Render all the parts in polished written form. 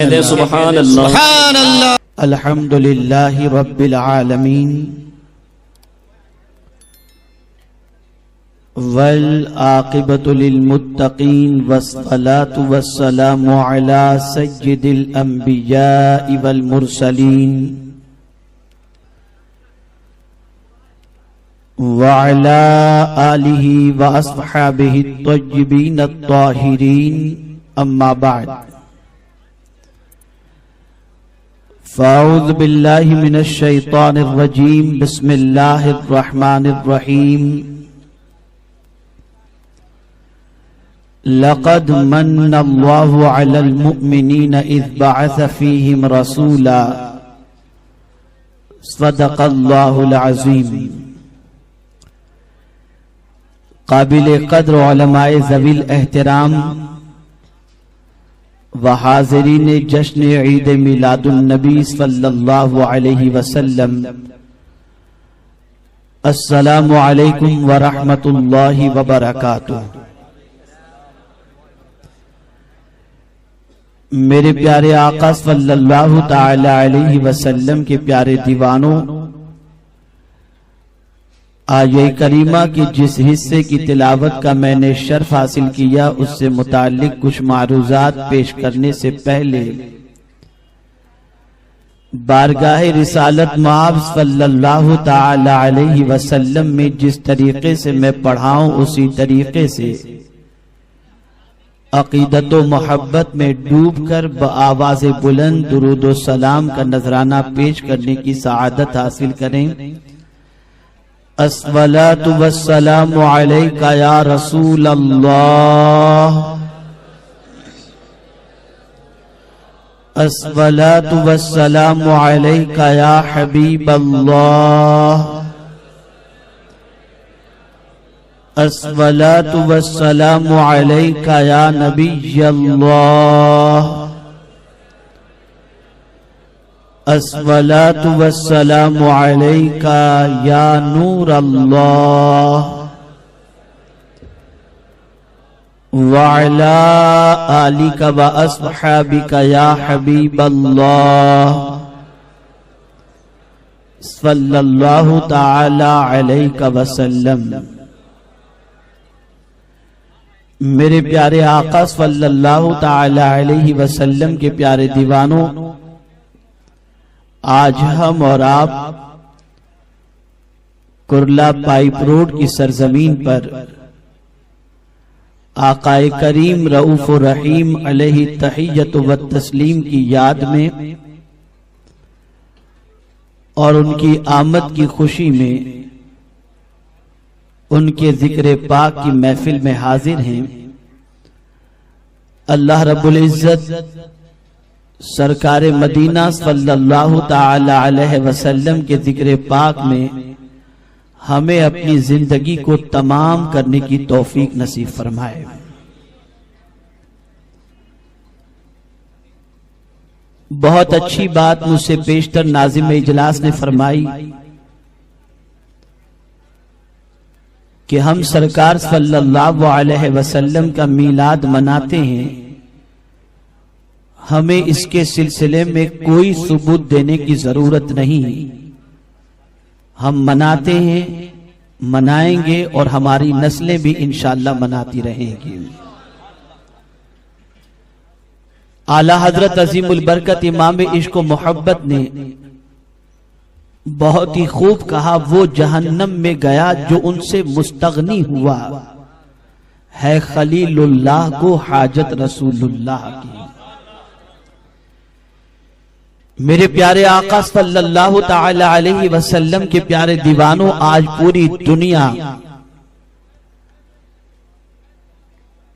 سبحان اللہ سبحان اللہ الحمد للہ رب العالمین والعاقبۃ للمتقین والصلاة والسلام علی سید الانبیاء والمرسلین وعلى آلہ واصحابہ الطیبین الطاہرین اما بعد فاعوذ باللہ من الشیطان الرجیم بسم اللہ الرحمن الرحیم لقد من اللہ علی المؤمنین اذ بعث فیہم رسولا صدق اللہ العظیم قابل قدر علماء ذوی الاحترام و حاضرین جشن عید میلاد النبی صلی اللہ علیہ وسلم، السلام علیکم ورحمۃ اللہ وبرکاتہ۔ میرے پیارے آقا صلی اللہ تعالی علیہ وسلم کے پیارے دیوانوں، آیہ کریمہ کی جس حصے کی تلاوت کا میں نے شرف حاصل کیا اس سے متعلق کچھ معروضات پیش کرنے سے پہلے بارگاہ رسالت مآب صلی اللہ تعالی علیہ وسلم میں جس طریقے سے میں پڑھاؤں اسی طریقے سے عقیدت و محبت میں ڈوب کر بآواز بلند درود و سلام کا نذرانہ پیش کرنے کی سعادت حاصل کریں۔ الصلاۃ والسلام علیک یا رسول اللہ، الصلاۃ والسلام علیک یا حبیب اللہ، الصلاۃ والسلام علیک یا نبی اللہ، الصلاۃ والسلام علیک یا نور اللہ، وعلی آلک و اصحابک یا حبیب اللہ، صلی اللہ تعالی علیہ وسلم۔ میرے پیارے آقا صلی اللہ تعالی علیہ وسلم کے پیارے دیوانوں، آج ہم اور آپ کرلا پائپ روڈ کی سرزمین پر آقا کریم رؤوف الرحیم علیہ تحیت و تسلیم کی یاد میں اور ان کی آمد کی خوشی میں ان کے ذکر پاک کی محفل میں حاضر ہیں۔ اللہ رب العزت سرکار مدینہ صلی اللہ تعالی علیہ وسلم کے ذکر پاک میں ہمیں اپنی زندگی کو تمام کرنے کی توفیق نصیب فرمائے۔ بہت اچھی بات مجھ سے پیشتر ناظم اجلاس نے فرمائی کہ ہم سرکار صلی اللہ علیہ وسلم کا میلاد مناتے ہیں، ہمیں اس کے سلسلے میں کوئی ثبوت دینے کی ضرورت نہیں، ہم مناتے ہیں، منائیں گے اور ہماری نسلیں بھی انشاءاللہ مناتی رہیں گی۔ اعلیٰ حضرت عظیم البرکت امام عشق و محبت نے بہت ہی خوب کہا، وہ جہنم میں گیا جو ان سے مستغنی ہوا، ہے خلیل اللہ کو حاجت رسول اللہ کی۔ میرے پیارے آقا صلی اللہ تعالی علیہ وسلم کے پیارے دیوانوں، آج پوری دنیا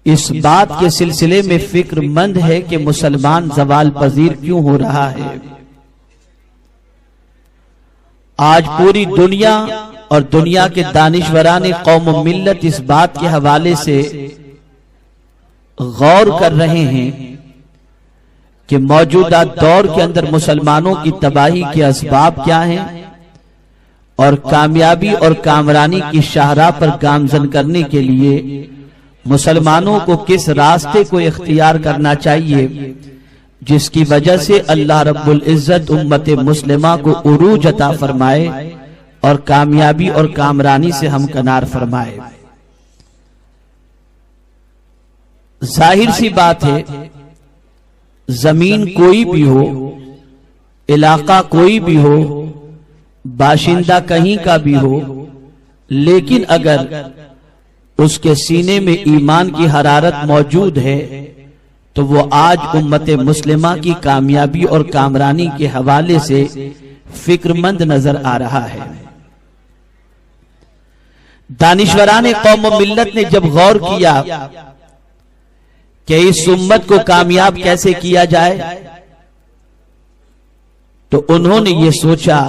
اس بات کے سلسلے میں فکر مند ہے کہ مسلمان زوال پذیر کیوں ہو رہا ہے۔ آج پوری دنیا اور دنیا کے دانشوران قوم و ملت اس بات کے حوالے سے غور کر رہے ہیں کہ موجودہ دور کے اندر مسلمانوں کی تباہی کے اسباب کیا ہیں اور کامیابی اور کامرانی کی شاہراہ پر گامزن کرنے کے لیے مسلمانوں کو کس راستے کو اختیار کرنا چاہیے جس کی وجہ سے اللہ رب العزت امت مسلمہ کو عروج عطا فرمائے اور کامیابی اور کامرانی سے ہمکنار فرمائے۔ ظاہر سی بات ہے، زمین کوئی بھی ہو، علاقہ کوئی بھی ہو، باشندہ کہیں کا بھی ہو، لیکن اگر اس کے سینے میں ایمان کی حرارت موجود ہے تو وہ آج امت مسلمہ کی کامیابی اور کامرانی کے حوالے سے فکر مند نظر آ رہا ہے۔ دانشوران قوم و ملت نے جب غور کیا کہ اس امت کو کامیاب کیسے کیا جائے تو انہوں نے یہ سوچا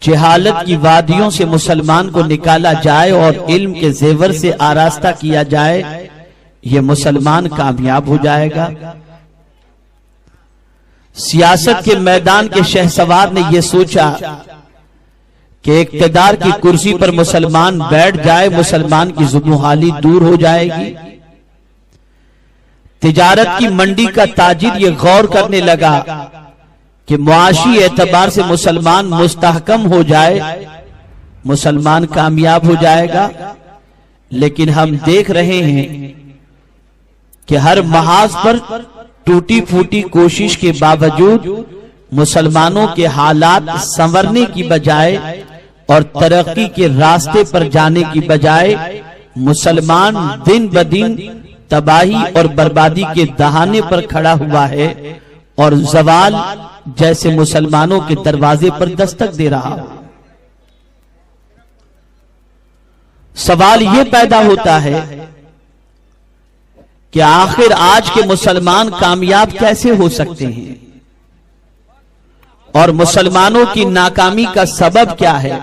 جہالت کی وادیوں سے مسلمان کو نکالا جائے اور علم کے زیور سے آراستہ کیا جائے، یہ مسلمان کامیاب ہو جائے گا۔ سیاست کے میدان کے شہسوار نے یہ سوچا کہ اقتدار کی کرسی پر مسلمان بیٹھ جائے، مسلمان کی زبونحالی دور ہو جائے گی۔ تجارت کی منڈی کا تاجر یہ غور کرنے لگا کہ معاشی اعتبار سے مسلمان مستحکم ہو جائے، مسلمان کامیاب ہو جائے گا۔ لیکن ہم دیکھ رہے ہیں کہ ہر محاذ پر ٹوٹی پھوٹی کوشش کے باوجود مسلمانوں کے حالات سنورنے کی بجائے اور ترقی کے راستے پر جانے کی بجائے مسلمان دن بدن تباہی اور بربادی کے دہانے پر کھڑا ہوا ہے اور زوال جیسے مسلمانوں کے دروازے پر دستک دے رہا ہو۔ سوال یہ پیدا ہوتا ہے کہ آخر آج کے مسلمان کامیاب کیسے ہو سکتے ہیں اور مسلمانوں کی ناکامی کا سبب کیا ہے؟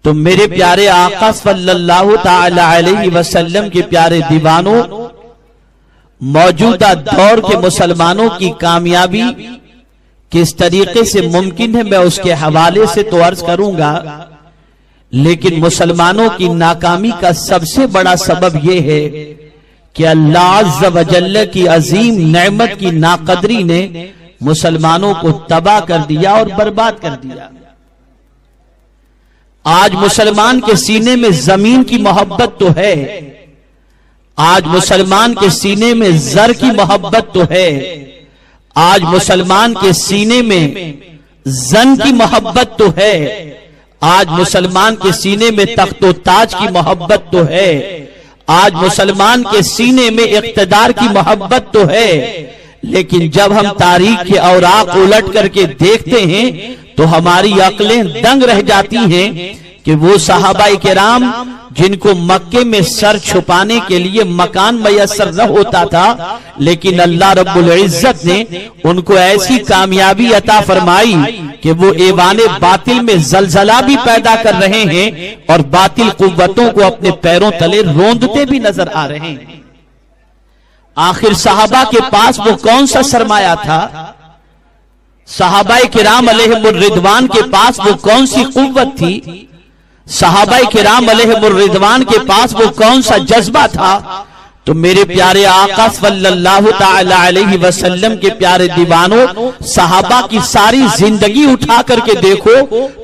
تو میرے پیارے آقا صلی اللہ تعالی علیہ وسلم کے پیارے دیوانوں، موجودہ دور کے مسلمانوں کی کامیابی کس طریقے سے ممکن ہے میں اس کے حوالے سے تو عرض کروں گا، لیکن مسلمانوں کی ناکامی کا سب سے بڑا سبب یہ ہے کہ اللہ عز و جل کی عظیم نعمت کی ناقدری نے مسلمانوں کو تباہ کر دیا اور برباد کر دیا۔ آج مسلمان کے سینے میں زمین کی محبت تو ہے، آج مسلمان کے سینے میں زر کی محبت تو ہے، آج مسلمان کے سینے میں زن کی محبت تو ہے، آج مسلمان کے سینے میں تخت و تاج کی محبت تو ہے، آج مسلمان کے سینے میں اقتدار کی محبت تو ہے، لیکن جب ہم تاریخ کے اوراق الٹ کر کے دیکھتے ہیں تو ہماری عقلیں دنگ رہ جاتی ہیں کہ وہ صحابہ کرام جن کو مکے میں سر چھپانے کے لیے مکان میسر نہ ہوتا تھا، لیکن اللہ رب العزت نے ان کو ایسی کامیابی عطا فرمائی کہ وہ ایوان باطل میں زلزلہ بھی پیدا کر رہے ہیں اور باطل قوتوں کو اپنے پیروں تلے روندتے بھی نظر آ رہے ہیں۔ آخر صحابہ کے پاس وہ کون سا سرمایہ تھا؟ صحابہ کرام علیہم الرضوان کے پاس وہ کون سی قوت تھی؟ صحابہ کرام علیہم الرضوان کے پاس وہ کون سا جذبہ تھا؟ تو میرے پیارے آقا صلی اللہ تعالی علیہ وسلم کے پیارے دیوانوں، صحابہ کی ساری زندگی اٹھا کر کے دیکھو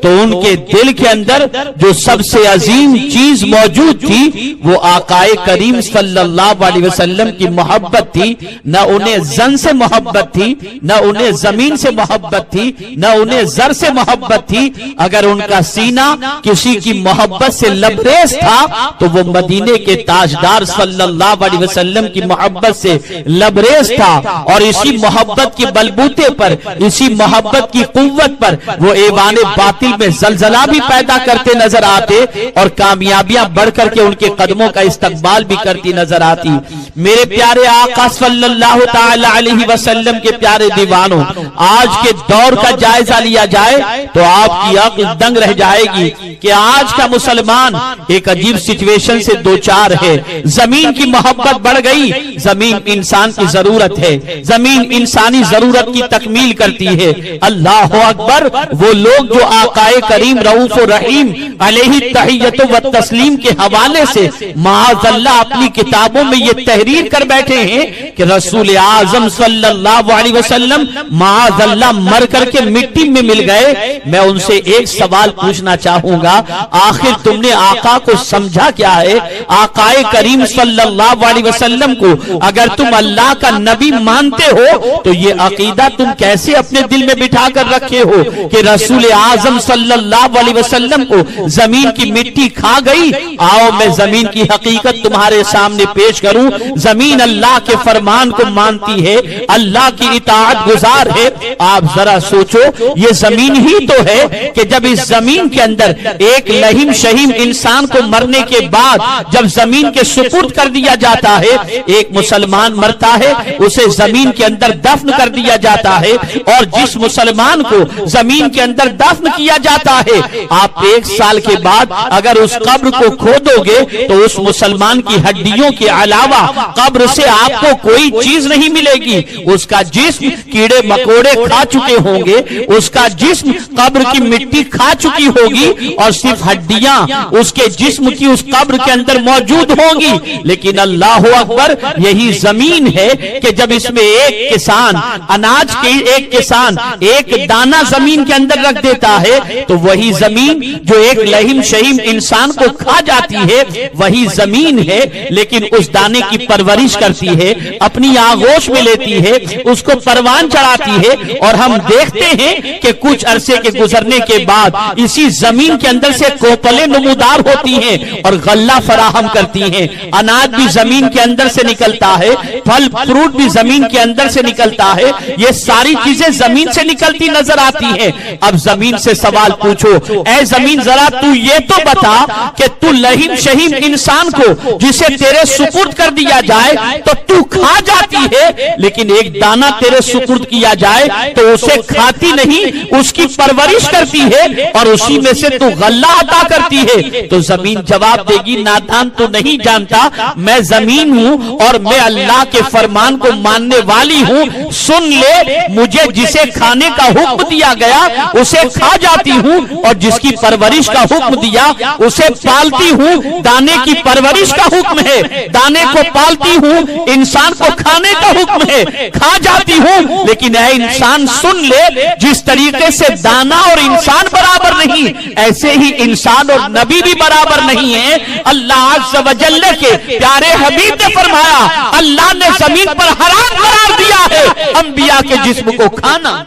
تو ان کے دل کے اندر جو سب سے عظیم چیز موجود تھی وہ آقا کریم صلی اللہ علیہ وسلم کی محبت تھی۔ نہ انہیں زن سے محبت تھی، نہ انہیں زمین سے محبت تھی، نہ انہیں زر سے محبت تھی۔ اگر ان کا سینہ کسی کی محبت سے لبریز تھا تو وہ مدینے کے تاجدار صلی اللہ علیہ وسلم کی محبت سے لبریز تھا، اور اسی محبت کے بلبوتے پر، اسی محبت کی قوت پر وہ ایوان باطل میں زلزلہ بھی پیدا کرتے نظر آتے اور کامیابیاں بڑھ کر کے ان کے قدموں کا استقبال بھی کرتی نظر آتی۔ میرے پیارے آقا صلی اللہ تعالی علیہ وسلم کے پیارے دیوانوں، آج کے دور کا جائزہ لیا جائے تو آپ کی عقل دنگ رہ جائے گی کہ آج کا مسلمان ایک عجیب سچویشن سے دوچار ہے۔ زمین کی محبت محبت بڑھ گئی. زمین انسان کی ضرورت ہے, زمین انسانی ضرورت کی تکمیل کرتی ہے. اللہ اکبر. وہ لوگ جو آقائے کریم رؤوف الرحیم علیہ تحیت و تسلیم کے حوالے سے معاذ اللہ اپنی کتابوں میں یہ تحریر کر بیٹھے ہیں کہ رسول اعظم صلی اللہ علیہ وسلم معاذ اللہ مر کر کے مٹی میں مل گئے. میں ان سے ایک سوال پوچھنا چاہوں گا, آخر تم نے آقا کو سمجھا کیا ہے؟ آقائے کریم صلی اللہ علیہ وسلم کو اگر تم اللہ کا نبی مانتے ہو تو یہ عقیدہ تم کیسے اپنے دل میں بٹھا کر رکھے ہو کہ رسول اعظم صلی اللہ علیہ وسلم کو زمین کی مٹی کھا گئی؟ آؤ میں زمین کی حقیقت تمہارے سامنے پیش کروں. زمین اللہ کے فرمان کو مانتی ہے, اللہ کی اطاعت گزار ہے. آپ ذرا سوچو, یہ زمین ہی تو ہے کہ جب اس زمین کے اندر ایک لہیم شہیم انسان کو مرنے کے بعد جب زمین کے سپرد کر دیا جاتا ہے, ایک مسلمان مرتا ہے اسے زمین کے اندر دفن کر دیا جاتا ہے, اور جس مسلمان کو زمین کے اندر دفن کیا جاتا ہے آپ 1 سال کے بعد اگر اس قبر کو کھودو گے تو اس مسلمان کی ہڈیوں کے علاوہ قبر سے آپ کو کوئی چیز نہیں ملے گی. اس کا جسم کیڑے مکوڑے کھا چکے ہوں گے, اس کا جسم قبر کی مٹی کھا چکی ہوگی, اور صرف ہڈیاں اس کے جسم کی اس قبر کے اندر موجود ہوں گی. لیکن اللہ اکبر, یہی زمین ہے کہ جب اس میں ایک کسان اناج کے ایک کسان ایک دانہ زمین کے اندر رکھ دیتا ہے تو وہی زمین جو ایک لہیم شہیم انسان کو کھا جاتی ہے وہی زمین ہے, لیکن اس دانے کی پرورش کرتی ہے, اپنی آغوش میں لیتی ہے, اس کو پروان چڑھاتی ہے, اور ہم دیکھتے ہیں کہ کچھ عرصے کے گزرنے کے بعد اسی زمین کے اندر سے کوپلیں نمودار ہوتی ہیں اور غلہ فراہم کرتی ہیں. اناج بھی زمین کے اندر سے نکلتا ہے, پھل فروٹ بھی زمین کے اندر سے نکلتا ہے, یہ ساری چیزیں زمین سے نکلتی نظر آتی ہیں. اب زمین سے سوال پوچھو, اے زمین ذرا تو یہ تو بتا کہ تو لہیم شہیم انسان کو جسے تیرے سپرد کر دیا جائے تو کھا جاتی ہے, لیکن ایک دانہ تیرے سپرد کیا جائے تو اسے کھاتی نہیں, اس کی پرورش کرتی ہے اور اسی میں سے تو غلہ عطا کرتی ہے. تو زمین جواب دے گی, نادان تو نہیں جانتا, میں زمین ہوں اور میں اللہ کے فرمان کو ماننے والی ہوں. سن لے, مجھے جسے کھانے کا حکم دیا گیا اسے کھا جاتی ہوں, اور جس کی پرورش کا حکم دیا اسے پالتی ہوں. دانے کی پرورش کا حکم ہے, دانے کو پالتی ہوں, انسان کو کھانے کا حکم ہے, کھا جاتی ہوں. لیکن اے انسان سن لے, جس طریقے سے دانا اور انسان برابر نہیں, ایسے ہی انسان اور نبی بھی برابر نہیں ہے. اللہ عز و جل کے پیارے حبیب نے فرمایا, اللہ نے زمین پر حرام قرار دیا ہے انبیاء کے جسم کو کھانا.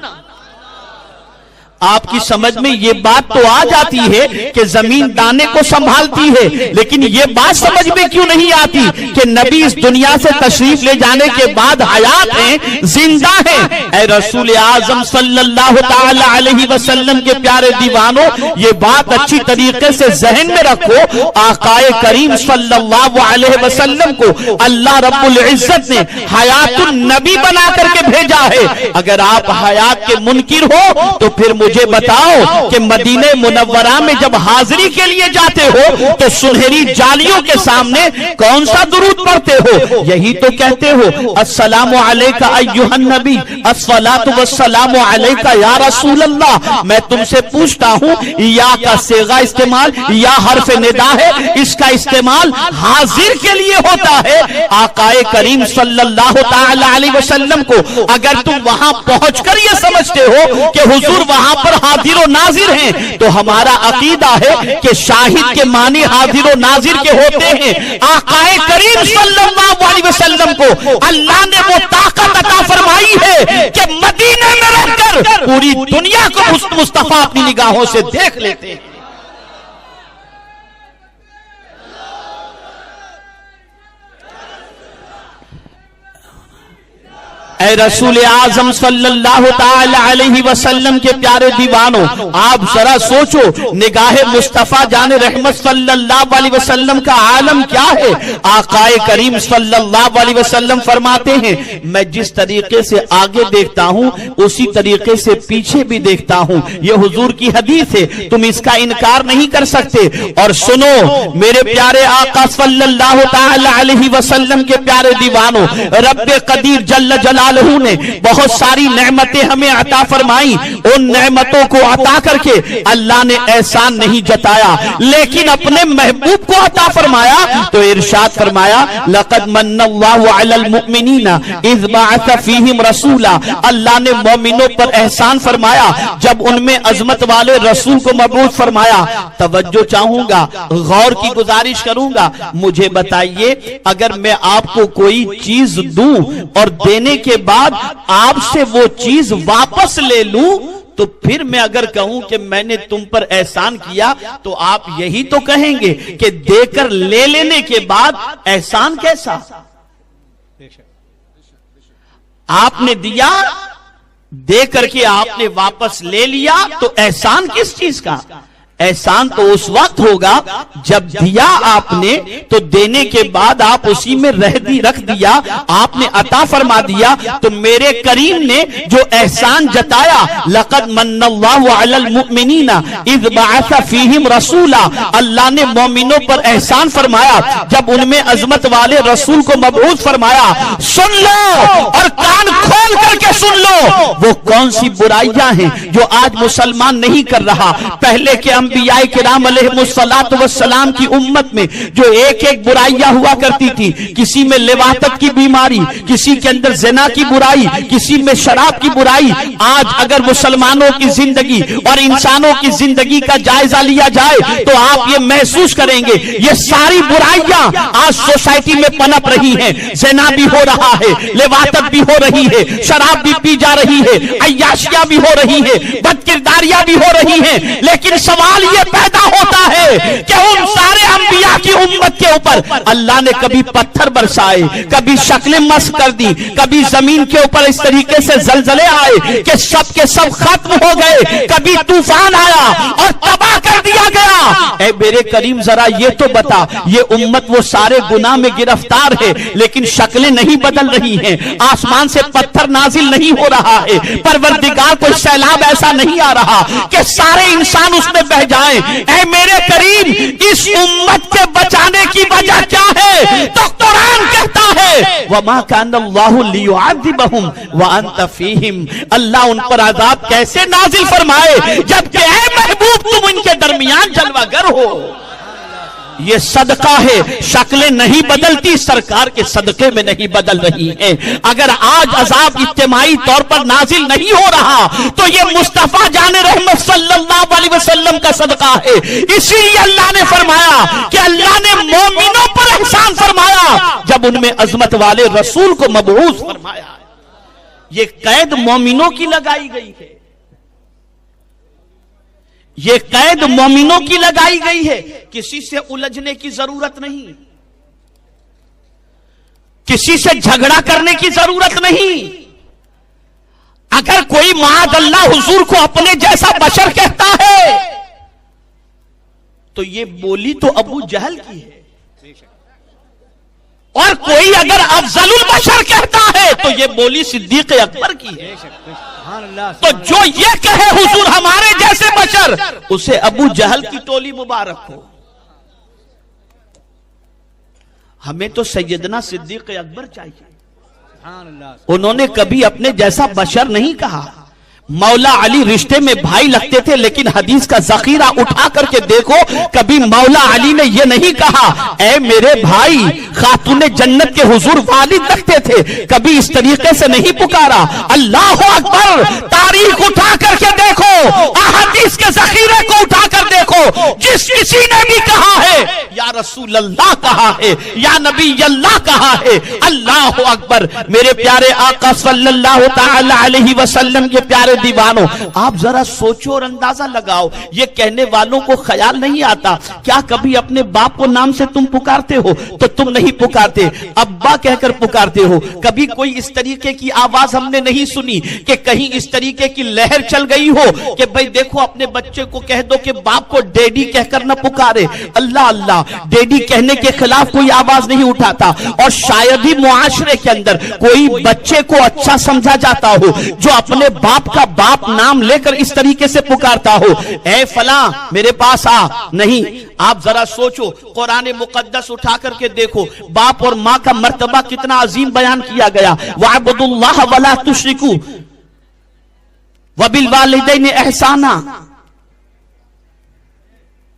آپ کی سمجھ میں یہ بات تو آ جاتی ہے کہ زمین دانے کو سنبھالتی ہے, لیکن یہ بات سمجھ میں کیوں نہیں آتی کہ نبی اس دنیا سے تشریف لے جانے کے بعد حیات ہیں, زندہ ہیں. اے رسول اعظم صلی اللہ تعالی علیہ وسلم کے پیارے دیوانوں, یہ بات اچھی طریقے سے ذہن میں رکھو, آقائے کریم صلی اللہ علیہ وسلم کو اللہ رب العزت نے حیات النبی بنا کر کے بھیجا ہے. اگر آپ حیات کے منکر ہو تو پھر مجھے بتاؤ کہ مدینہ منورہ میں جب حاضری کے لیے جاتے ہو تو سنہری جالیوں کے سامنے کون سا درود پڑھتے ہو؟ یہی تو کہتے ہو, السلام علیکہ ایھا النبی, الصلاۃ والسلام علیکہ یا رسول اللہ. میں تم سے پوچھتا ہوں, یا کا صیغہ استعمال یا حرف ندا ہے, اس کا استعمال حاضر کے لیے ہوتا ہے. آقائے کریم صلی اللہ تعالی علیہ وسلم کو اگر تم وہاں پہنچ کر یہ سمجھتے ہو کہ حضور وہاں پر حاضر و ناظر ہیں, تو ہمارا عقیدہ ہے کہ شاہد کے معنی حاضر و ناظر کے ہوتے ہیں. آقائے کریم صلی اللہ علیہ وسلم کو اللہ نے وہ طاقت عطا فرمائی ہے کہ مدینے میں رہ کر پوری دنیا کو مصطفیٰ اپنی نگاہوں سے دیکھ لیتے ہیں. اے رسول اعظم صلی اللہ تعالی علیہ وسلم کے پیارے دیوانوں، آپ ذرا سوچو نگاہ مصطفیٰ جان رحمت صلی اللہ علیہ وسلم کا عالم کیا ہے۔ آقا کریم صلی اللہ علیہ وسلم فرماتے ہیں میں جس طریقے سے آگے دیکھتا ہوں اسی طریقے سے پیچھے بھی دیکھتا ہوں۔ یہ حضور کی حدیث ہے، تم اس کا انکار نہیں کر سکتے۔ اور سنو میرے پیارے آقا صلی اللہ تعالی علیہ وسلم کے پیارے دیوانوں، رب قدیر جل جلالہ نے بہت ساری نعمتیں ہمیں عطا فرمائی۔ ان نعمتوں کو عطا کر کے اللہ نے احسان نہیں جتایا، لیکن اپنے محبوب کو عطا فرمایا تو ارشاد فرمایا لقد من اللہ علی المؤمنین اذ بعث فیہم رسولا۔ اللہ نے مومنوں پر احسان فرمایا جب ان میں عظمت والے رسول کو مبعوث فرمایا۔ توجہ چاہوں گا، غور کی گزارش کروں گا، مجھے بتائیے اگر میں آپ کو کوئی چیز دوں اور دینے کے بعد آپ سے وہ چیز واپس لے لوں تو پھر میں اگر کہوں کہ میں نے تم پر احسان کیا تو آپ یہی تو کہیں گے کہ دے کر لے لینے کے بعد احسان کیسا؟ آپ نے دیا، دے کر کے آپ نے واپس لے لیا تو احسان کس چیز کا؟ احسان تو اس وقت ہوگا جب دیا آپ نے تو دینے کے بعد آپ اسی میں رکھ دیا، آپ نے عطا فرما دیا تو میرے کریم نے جو احسان جتایا لقد من اللہ علی المؤمنین اذ بعث فیہم رسولا، اللہ نے مومنوں پر احسان فرمایا جب ان میں عظمت والے رسول کو مبعوث فرمایا۔ سن لو اور کان کھول کر کے سن لو، وہ کون سی برائیاں ہیں جو آج مسلمان نہیں کر رہا۔ پہلے کے انبیاء کرام علیہ السلام کی امت میں جو ایک ایک برائیاں ہوا کرتی تھی، کسی میں لواطت کی بیماری، کسی کے اندر زنا کی برائی، کسی میں شراب کی برائی، آج اگر مسلمانوں کی زندگی اور انسانوں کی زندگی کا جائزہ لیا جائے تو آپ یہ محسوس کریں گے یہ ساری برائیاں آج سوسائٹی میں پنپ رہی ہیں۔ زنا بھی ہو رہا ہے، لواطت بھی ہو رہی ہے، شراب بھی پی جا رہی ہے، عیاشیاں بھی ہو رہی ہے، بدکرداریاں بھی ہو رہی ہیں، لیکن سوال یہ پیدا ہوتا ہے کہ ان سارے انبیاء کی امت کے اوپر اللہ نے کبھی پتھر برسائے، کبھی شکلیں مسخ کر دی، کبھی زمین کے اوپر اس طریقے سے زلزلے آئے کہ سب کے سب ختم ہو گئے، کبھی طوفان آیا اور تباہ کر دیا گیا۔ اے میرے کریم ذرا یہ تو بتا، یہ امت وہ سارے گناہ میں گرفتار ہے لیکن شکلیں نہیں بدل رہی ہیں، آسمان سے پتھر نازل نہیں ہو رہا ہے، پروردگار کو سیلاب ایسا نہیں آ رہا کہ سارے انسان اس میں بہ جائیں۔ اے میرے کریم اس امت کے بچانے کی وجہ کیا ہے؟ تو قرآن کہتا ہے وَمَا كَانَ اللَّهُ لِيُعَذِّبَهُمْ وَأَنْتَ فِيهِمْ، اللہ ان پر عذاب کیسے نازل فرمائے جبکہ اے محبوب تم ان کے درمیان جلوہ گر ہو۔ یہ صدقہ ہے، شکلیں نہیں بدلتی، سرکار کے صدقے میں نہیں بدل رہی ہیں۔ اگر آج عذاب اجتماعی طور پر نازل نہیں ہو رہا تو یہ مصطفیٰ جان رحمت صلی اللہ علیہ وسلم کا صدقہ ہے۔ اسی لیے اللہ نے فرمایا کہ اللہ نے مومنوں پر احسان فرمایا جب ان میں عظمت والے رسول کو مبعوث فرمایا۔ یہ قید مومنوں کی لگائی گئی ہے، یہ قید مومنوں کی لگائی گئی ہے، کسی سے الجھنے کی ضرورت نہیں، کسی سے جھگڑا کرنے کی ضرورت نہیں۔ اگر کوئی معاذ اللہ حضور کو اپنے جیسا بشر کہتا ہے تو یہ بولی تو ابو جہل کی ہے، اور کوئی اگر افضل البشر کہتا ہے تو یہ بولی صدیق اکبر کی ہے۔ تو جو یہ کہے حضور ہمارے جیسے بشر، اسے ابو جہل کی ٹولی مبارک ہو۔ ہمیں تو سیدنا صدیق اکبر چاہیے، انہوں نے کبھی اپنے جیسا بشر نہیں کہا۔ مولا علی رشتے میں بھائی لگتے تھے لیکن حدیث کا ذخیرہ اٹھا کر کے دیکھو، کبھی مولا علی نے یہ نہیں کہا اے میرے بھائی، خاتون جنت کے حضور والد لگتے تھے، کبھی اس طریقے سے نہیں پکارا۔ اللہ اکبر، تاریخ اٹھا کر کے دیکھو، احادیث کے ذخیرے کو اٹھا کر دیکھو، جس کسی نے بھی کہا ہے ہے یا رسول اللہ کہا ہے یا نبی اللہ کہا ہے. اللہ اکبر. میرے پیارے آقا صلی اللہ تعالی علیہ وسلم کے پیارے دیوانوں, آپ ذرا سوچو اور اندازہ لگاؤ, یہ کہنے والوں کو خیال نہیں آتا کیا کبھی اپنے باپ کو نام سے تم پکارتے ہو؟ تو تم نہیں پکارتے, ابا کہہ کر پکارتے ہو. کبھی کوئی اس طریقے کی آواز ہم نے نہیں سنی کہ کہیں اس طریقے کی لہر چل گئی ہو کہ بھئی دیکھو اپنے بچے کو کہہ دو کہ باپ کو ڈیڈی کہہ کر نہ پکارے. اللہ اللہ, ڈیڈی کہنے کے خلاف کوئی آواز نہیں اٹھاتا. اور شاید ہی معاشرے کے اندر کوئی بچے کو اچھا سمجھا جاتا ہو جو اپنے باپ کا باپ نام لے کر اس طریقے سے پکارتا ہو, اے فلاں میرے پاس آ. نہیں, آپ ذرا سوچو, قرآن مقدس اٹھا کر کے دیکھو باپ اور ماں کا مرتبہ کتنا عظیم بیان کیا گیا. وَاعْبُدُوا اللَّهَ وَلَا تُشْرِكُوا وَبِالْوَالِدَيْنِ إِحْسَانًا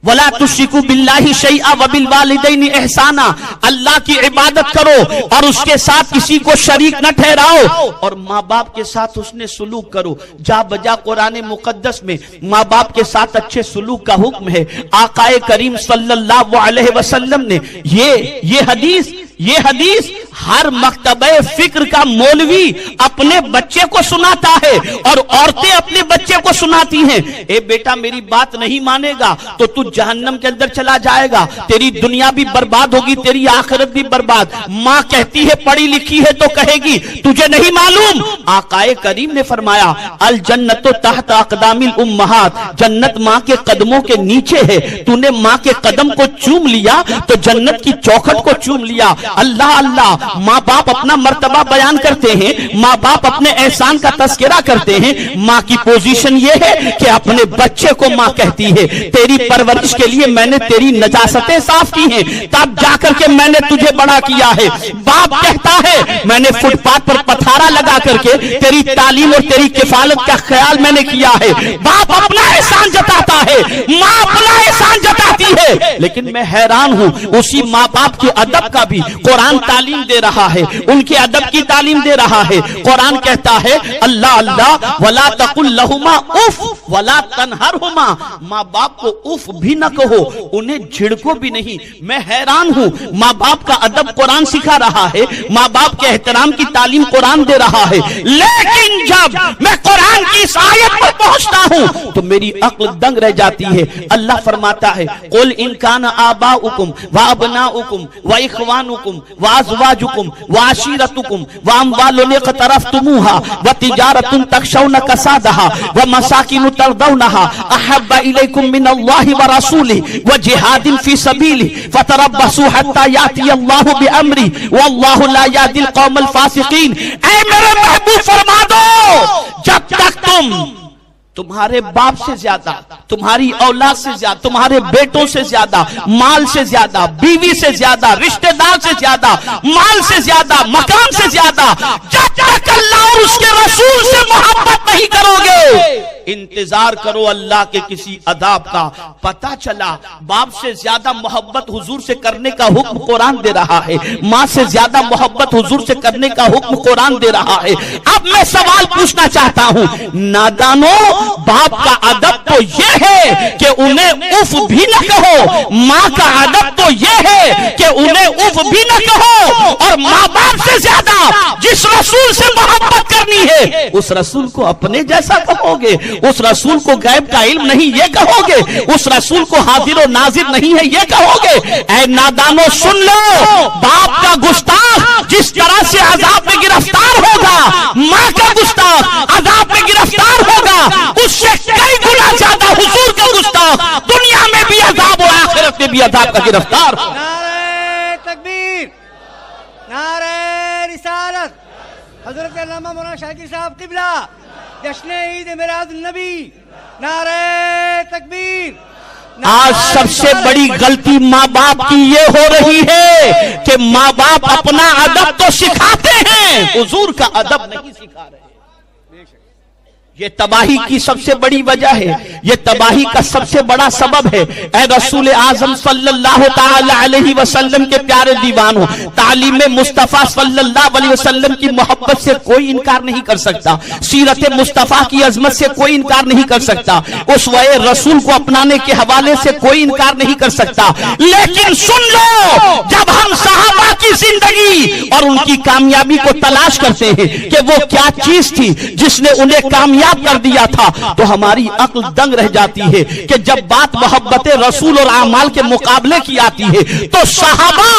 وَلَا تُشْرِكُوا بِاللَّهِ شَيْئًا وَبِالْوَالِدَيْنِ إِحْسَانًا. اللہ کی عبادت کرو اور اس کے ساتھ کسی کو شریک نہ ٹھہراؤ, اور ماں باپ کے ساتھ حسن سلوک کرو. جا بجا قرآن مقدس میں ماں باپ کے ساتھ اچھے سلوک کا حکم ہے. آقا کریم صلی اللہ علیہ وسلم نے یہ حدیث ہر مکتبہ فکر کا مولوی اپنے بچے کو سناتا ہے اور عورتیں اپنے بچے کو سناتی ہیں. اے بیٹا میری بات نہیں مانے گا تو تو جہنم کے اندر چلا جائے گا, تیری دنیا بھی برباد ہوگی, تیری آخرت بھی برباد. ماں کہتی ہے پڑھی لکھی ہے تو کہے گی تجھے نہیں معلوم. آقا کریم نے فرمایا الجنت تحت اقدام الامہات, جنت ماں کے قدموں کے نیچے ہے. تو نے ماں کے قدم کو چوم لیا تو جنت کی چوکھٹ کو چوم لیا. اللہ اللہ, ماں باپ اپنا مرتبہ بیان کرتے ہیں, ماں باپ اپنے احسان کا تذکرہ کرتے ہیں. ماں کی پوزیشن یہ ہے کہ اپنے بچے کو ماں کہتی ہے. تیری پرورش کے لیے میں نے تیری نجاستیں صاف کی ہیں, تب جا کر کے میں نے تجھے بڑا کیا ہے. باپ کہتا ہے میں نے فٹ پاتھ پر پتھارا لگا کر کے تیری تعلیم اور تیری کفالت کا خیال میں نے کیا ہے. باپ اپنا احسان جتاتا ہے, ماں اپنا احسان جتاتی ہے. لیکن میں حیران ہوں, اسی ماں باپ کے ادب کا بھی قرآن تعلیم دے رہا ہے, ان کے ادب کی تعلیم دے رہا ہے. قرآن کہتا ہے اللہ اللہ ولا تقل لہما اف ولا تنہرہما, ماں باپ کو اف بھی نہ کہو, انہیں جھڑکو بھی نہیں. میں حیران ہوں, ماں باپ کا ادب قرآن سکھا رہا ہے, ماں باپ کے احترام کی تعلیم قرآن دے رہا ہے. لیکن جب میں قرآن کی اس آیت پر پہنچتا ہوں تو میری عقل دنگ رہ جاتی ہے. اللہ فرماتا ہے قل ان کان آباؤکم وابناؤکم واخوانکم وازواجکم وعشیرتکم واموال اقترفتموها وتجارۃ تخشون کسادها ومساکن ترضونها احب الیکم من اللہ ورسولہ وجہاد فی سبیلہ فتربصوا حتی یاتی اللہ بامرہ واللہ لا یہدی القوم الفاسقین. اے میرے محبوب فرما دو, جب تک تمہارے باپ سے زیادہ, تمہاری اولاد سے زیادہ, تمہارے بیٹوں سے زیادہ, مال سے زیادہ, بیوی سے زیادہ, رشتہ دار سے زیادہ, مال سے زیادہ, مکان سے زیادہ, جب تک اللہ اور اس کے رسول سے محبت نہیں کرو گے, انتظار کرو اللہ کے کسی عذاب کا. پتہ چلا باپ سے زیادہ محبت حضور سے کرنے کا حکم قرآن دے رہا ہے, ماں سے زیادہ محبت حضور سے کرنے کا حکم قرآن دے رہا ہے. اب میں سوال پوچھنا چاہتا ہوں, نادانوں, باپ کا ادب تو یہ ہے کہ انہیں اف بھی نہ کہو, ماں کا ادب تو یہ ہے کہ انہیں اف بھی نہ کہو, اور ماں باپ سے زیادہ جس رسول سے محبت کرنی ہے اس رسول کو اپنے جیسا کہو گے, اس رسول کو غیب کا علم نہیں یہ کہو گے, اس رسول کو حاضر و ناظر نہیں ہے یہ کہو گے. اے نادانو سن لو, باپ کا گستاخ جس طرح سے عذاب میں گرفتار ہوگا, ماں کا گستاخ عذاب میں گرفتار ہوگا, اس سے کئی گنا زیادہ حضور کا گستاخ دنیا میں بھی عذاب اور آخرت میں بھی عذاب کا گرفتار ہو. نعرہ تکبیر, نعرہ رسالت, حضرت علامہ مولانا شاکر صاحب قبلہ, جشن عید میلاد النبی, نعرہ تکبیر. آج سب سے بڑی غلطی ماں باپ کی یہ ہو رہی ہے کہ ماں باپ اپنا ادب تو سکھاتے ہیں, حضور کا ادب نہیں سکھا رہے. یہ تباہی کی سب سے بڑی وجہ ہے، یہ تباہی کا سب سے بڑا سبب ہے۔ اے رسول اعظم صلی اللہ تعالی علیہ وسلم کے پیارے دیوانوں، تعلیم مصطفیٰ صلی اللہ علیہ وسلم کی محبت سے کوئی انکار نہیں کر سکتا، سیرت مصطفیٰ کی عظمت سے کوئی انکار نہیں کر سکتا، اسوہ رسول کو اپنانے کے حوالے سے کوئی انکار نہیں کر سکتا۔ لیکن سن لو، جب ہم صحابہ کی زندگی اور ان کی کامیابی کو تلاش کرتے ہیں کہ وہ کیا چیز تھی جس نے انہیں کامیاب کر دیا تھا، تو ہماری عقل دنگ رہ جاتی ہے کہ جب بات محبت رسول اور اعمال کے مقابلے کی آتی ہے تو صحابہ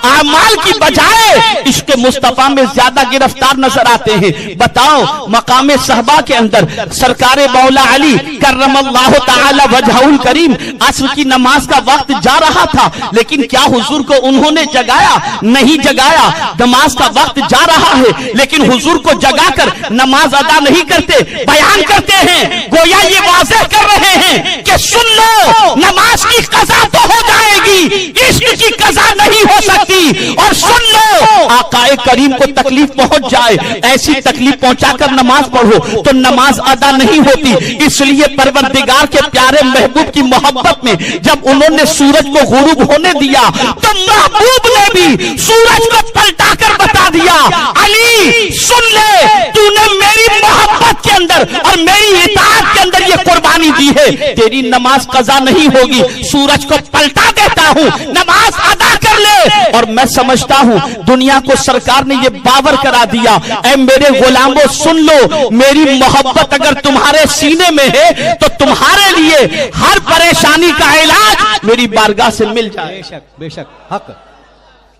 اعمال کی بجائے عشق مصطفیٰ میں زیادہ گرفتار نظر آتے ہیں۔ بتاؤ، مقام صحابہ کے اندر سرکار مولا علی کرم اللہ تعالی وجہہ الکریم عصر کی نماز کا وقت جا رہا تھا، لیکن کیا حضور کو انہوں نے جگایا؟ نہیں جگایا۔ نماز کا وقت جا رہا ہے لیکن حضور کو جگا کر نماز ادا نہیں کرتے، بیان کرتے ہیں، گویا یہ واضح کر رہے ہیں کہ سن لو، نماز کی قضا تو ہو جائے گی، عشق کی قضا نہیں ہو سکتی۔ اور سن لو، آقا کریم کو تکلیف پہنچ جائے، ایسی تکلیف پہنچا کر نماز پڑھو تو نماز ادا نہیں ہوتی۔ اس لیے پروردگار کے پیارے محبوب کی محبت میں جب انہوں نے سورج کو غروب ہونے دیا تو محبوب نے بھی سورج کو پلٹا کر بتا دیا، علی سن لے، تو نے میری محبت کے اندر اور میری اطاعت کے اندر یہ قربانی دی ہے، تیری نماز قضا نہیں ہوگی، سورج کو پلٹا دیتا ہوں، نماز ادا کر لے۔ اور میں سمجھتا ہوں دنیا کو سرکار نے یہ باور کرا دیا، اے میرے غلاموں سن لو، میری محبت اگر تمہارے سینے میں ہے تو تمہارے لیے ہر پریشانی کا علاج میری بارگاہ سے مل جائے۔ بے شک بے شک حق۔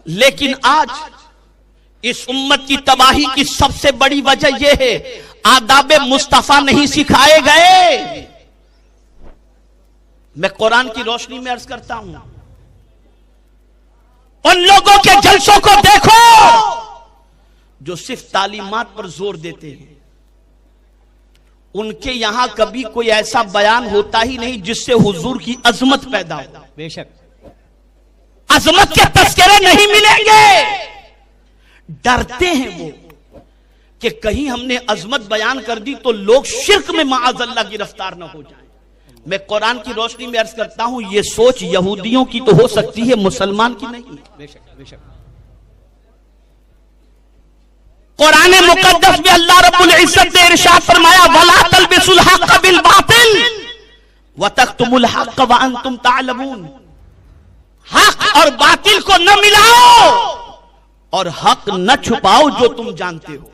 لیکن آج اس امت کی تباہی کی سب سے بڑی وجہ یہ ہے، آداب مصطفیٰ نہیں سکھائے گئے۔ میں قرآن کی روشنی میں عرض کرتا ہوں، ان لوگوں کے جلسوں کو دیکھو جو صرف تعلیمات پر زور دیتے ہیں، ان کے یہاں کبھی کوئی ایسا بیان ہوتا ہی نہیں جس سے حضور کی عظمت پیدا ہو۔ بے شک عظمت کے تذکرے نہیں ملیں گے۔ ڈرتے ہیں وہ کہ کہیں ہم نے عظمت بیان کر دی تو لوگ شرک میں معاذ اللہ گرفتار نہ ہو جائیں۔ میں قرآن کی روشنی میں عرض کرتا ہوں، یہ سوچ یہودیوں کی تو ہو سکتی ہے، مسلمان کی نہیں۔ بے شک بے شک۔ قرآن مقدس میں اللہ رب العزت نے ارشاد فرمایا، وَلَا تَلْبِسُوا الْحَقَّ بِالْبَاطِلِ وَتَكْتُمُوا الْحَقَّ وَأَنْتُمْ تَعْلَمُونَ۔ حق اور باطل کو نہ ملاؤ اور حق نہ چھپاؤ جو تم جانتے ہو۔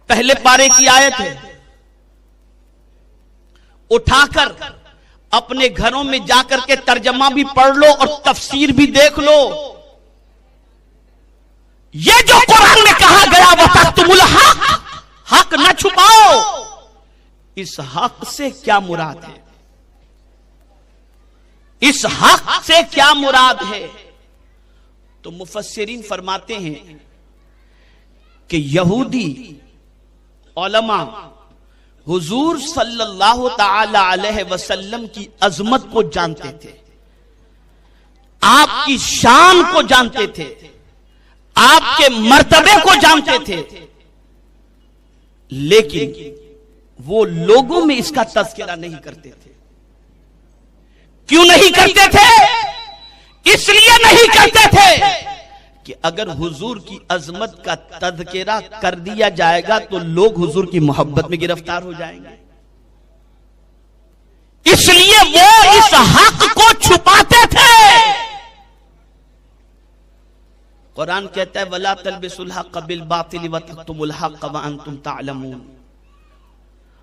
پہلے پارے کی آیت ہے، اٹھا کر اپنے گھروں میں جا کر کے ترجمہ بھی پڑھ لو اور تفسیر بھی دیکھ لو۔ یہ جو قرآن میں کہا گیا وَتَكْتُمُوا الْحَقَّ، حق نہ چھپاؤ، اس حق سے کیا مراد ہے؟ اس حق سے کیا مراد ہے؟ تو مفسرین فرماتے ہیں کہ یہودی علماء حضور صلی اللہ تعالی علیہ وسلم کی عظمت کو جانتے تھے، آپ کی شان کو جانتے تھے، آپ کے مرتبے کو جانتے تھے، لیکن وہ لوگوں میں اس کا تذکرہ نہیں کرتے تھے۔ کیوں نہیں کرتے تھے؟ اس لیے نہیں کرتے تھے کہ اگر حضور کی عظمت کا تذکرہ کر دیا جائے گا تو لوگ حضور کی محبت میں گرفتار ہو جائیں گے، اس لیے وہ اس حق کو چھپاتے تھے۔ قرآن کہتا ہے وَلَا تَلْبِسُوا الْحَقَّ بِالْبَاطِلِ وَتَكْتُمُوا الْحَقَّ وَأَنْتُمْ تَعْلَمُونَ۔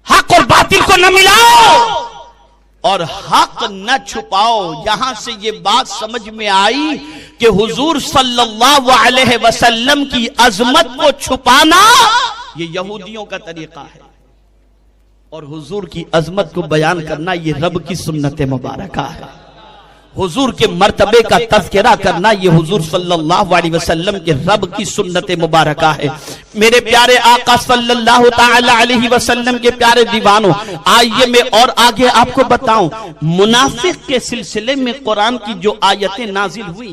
حق اور باطل کو نہ ملاؤ اور حق نہ چھپاؤ۔ یہاں سے یہ بات سمجھ میں آئی کہ حضور صلی اللہ علیہ وسلم کی عظمت کو چھپانا یہ یہودیوں کا طریقہ ہے، اور حضور کی عظمت کو بیان کرنا یہ رب کی سنت مبارکہ ہے۔ حضور کے مرتبے کا تذکرہ کرنا یہ حضور صلی اللہ علیہ وسلم کے رب کی سنت مبارکہ ہے۔ میرے پیارے آقا صلی اللہ تعالی علیہ وسلم کے پیارے دیوانوں، آئیے میں اور آگے آپ کو بتاؤں منافق کے سلسلے میں قرآن کی جو آیتیں نازل ہوئی،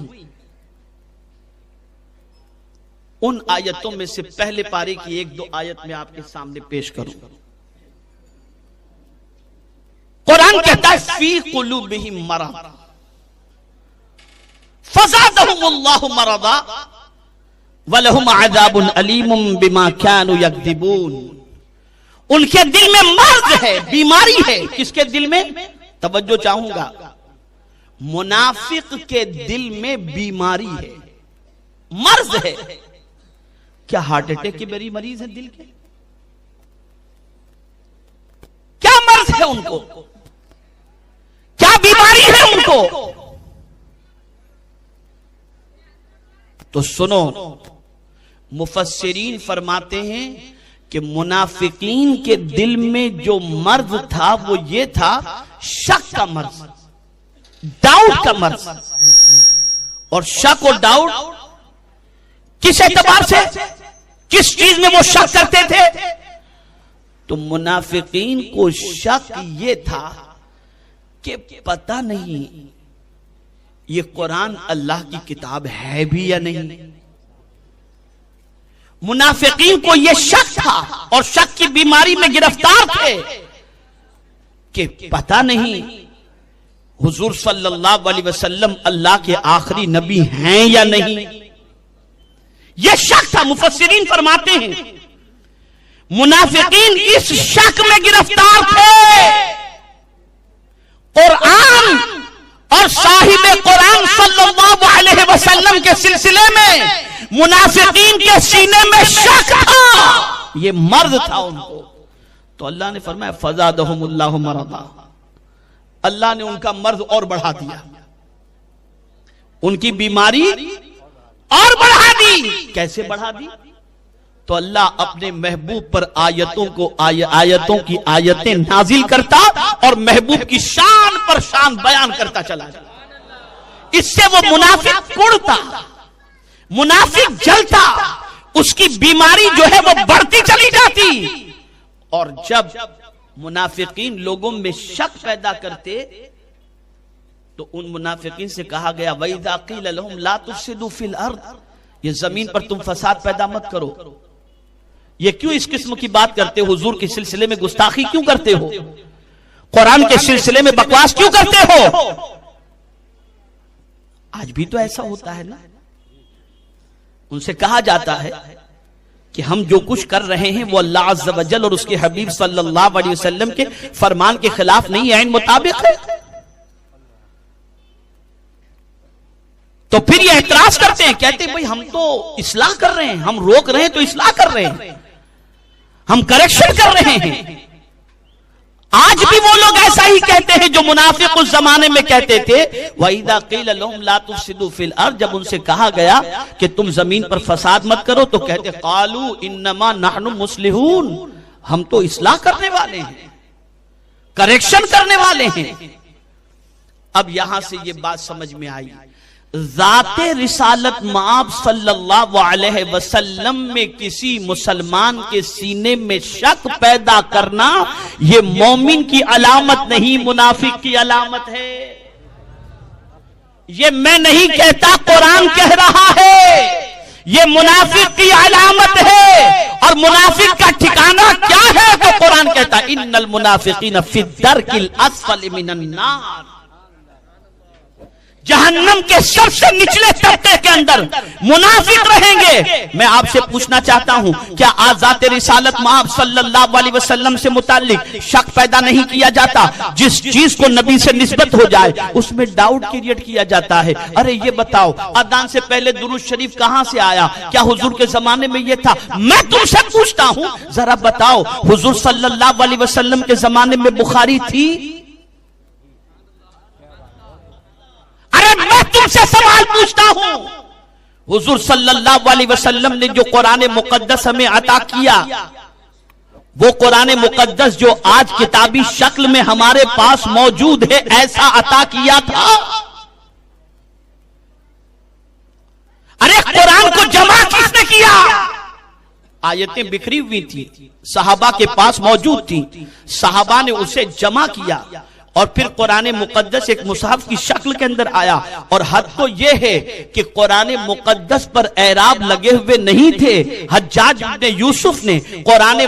ان آیتوں میں سے پہلے پارے کی ایک دو آیت میں آپ کے سامنے پیش کروں. قرآن کہتا ہے فی قلوبہم مرض فزادہم اللہ مرضا وَلَهُمْ عَذَابٌ عَلِيمٌ بِمَا كَانُوا يَكْذِبُونَ. ان کے دل میں مرض ہے، بیماری ہے. کس کے دل میں؟ توجہ چاہوں گا، منافق کے دل میں بیماری ہے، مرض ہے. کیا ہارٹ اٹیک کے بڑی مریض ہیں دل کے؟ کیا مرض ہے ان کو؟ کیا بیماری ہے ان کو؟ تو سنو، مفسرین فرماتے ہیں کہ منافقین کے دل میں جو مرض تھا وہ یہ تھا شک کا مرض، ڈاؤٹ کا مرض. اور شک اور ڈاؤٹ کس اعتبار سے، کس چیز میں وہ شک کرتے تھے؟ تو منافقین کو شک یہ تھا کہ پتہ نہیں یہ قرآن اللہ کی کتاب ہے بھی یا نہیں. منافقین کو یہ شک تھا اور شک کی بیماری میں گرفتار تھے کہ پتہ نہیں حضور صلی اللہ علیہ وسلم اللہ کے آخری نبی ہیں یا نہیں. یہ شک تھا. مفسرین فرماتے ہیں منافقین اس شک میں گرفتار تھے. قرآن اور صاحب قرآن صلی اللہ علیہ وسلم کے سلسلے میں منافقین کے سینے میں شک تھا، یہ مرض تھا ان کو. تو اللہ نے فرمایا فزادہم اللہ مرضا، اللہ نے ان کا مرض اور بڑھا دیا، ان کی بیماری اور بڑھا دی. کیسے بڑھا دی؟ تو اللہ اپنے محبوب پر آیتوں کی آیتیں نازل کرتا اور محبوب کی شان پر شان بیان کرتا چلا جاتا. اس سے وہ منافق کڑتا، منافق جلتا، اس کی بیماری جو ہے وہ بڑھتی چلی جاتی. اور جب منافقین لوگوں میں شک پیدا کرتے تو ان منافقین سے کہا گیا وَإِذَا قِيلَ لَهُمْ لَا تُفْسِدُوا فِي الْأَرْضِ، یہ زمین پر تم فساد پیدا مت کرو. یہ کیوں اس قسم کی بات کرتے ہو؟ حضور کے سلسلے میں گستاخی کیوں کرتے ہو؟ قرآن کے سلسلے میں بکواس کیوں کرتے ہو؟ آج بھی تو ایسا ہوتا ہے نا. ان سے کہا جاتا ہے کہ ہم جو کچھ کر رہے ہیں وہ اللہ عز و جل اور اس کے حبیب صلی اللہ علیہ وسلم کے فرمان کے خلاف نہیں ہے، عین مطابق ہے. تو پھر یہ اعتراض کرتے ہیں، کہتے ہیں بھئی ہم تو اصلاح کر رہے ہیں، ہم روک رہے ہیں تو اصلاح کر رہے ہیں، ہم کریکشن کر رہے ہیں. آج بھی وہ لوگ ایسا ہی کہتے ہیں جو منافق اس زمانے میں کہتے تھے وَإِذَا قِيلَ لَهُمْ لَا تُفْسِدُوا فِي الْأَرْضِ. جب ان سے کہا گیا کہ تم زمین پر فساد مت کرو تو کہتے قَالُوا إِنَّمَا نَحْنُ مُصْلِحُونَ، ہم تو اصلاح کرنے والے ہیں، کریکشن کرنے والے ہیں. اب یہاں سے یہ بات سمجھ میں آئی، ذات رسالت مآب صلی اللہ علیہ وسلم میں کسی مسلمان کے سینے میں شک پیدا کرنا یہ مومن کی علامت نہیں، منافق کی علامت ہے. یہ میں نہیں کہتا، قرآن کہہ رہا ہے، یہ منافق کی علامت ہے. اور منافق کا ٹھکانہ کیا ہے؟ تو قرآن کہتا ہے ان المنافقین فی الدرک الاسفل من النار، جہنم کے سب سے نچلے طبقے کے اندر منافق رہیں گے. میں آپ سے پوچھنا چاہتا ہوں کیا ذات رسالت مآب صلی اللہ علیہ وسلم سے متعلق شک پیدا نہیں کیا جاتا؟ جس چیز کو نبی سے نسبت ہو جائے اس میں ڈاؤٹ کریٹ کیا جاتا ہے. ارے یہ بتاؤ اذان سے پہلے درود شریف کہاں سے آیا؟ کیا حضور کے زمانے میں یہ تھا؟ میں تم سے پوچھتا ہوں ذرا بتاؤ حضور صلی اللہ علیہ وسلم کے زمانے میں بخاری تھی؟ میں تم سے سوال پوچھتا ہوں، حضور صلی اللہ علیہ وسلم نے جو قرآن مقدس ہمیں عطا کیا، وہ قرآن مقدس جو آج کتابی شکل میں ہمارے پاس موجود ہے، ایسا عطا کیا تھا؟ ارے قرآن کو جمع کس نے کیا؟ آیتیں بکھری ہوئی تھی، صحابہ کے پاس موجود تھی، صحابہ نے اسے جمع کیا. اور پھر قرآن مقدس ایک مصحف کی شکل کے اندر آیا، اور حد تو یہ ہے کہ قرآن مقدس پر اعراب لگے ہوئے نہیں تھے۔ حجاج بن یوسف نے قرآن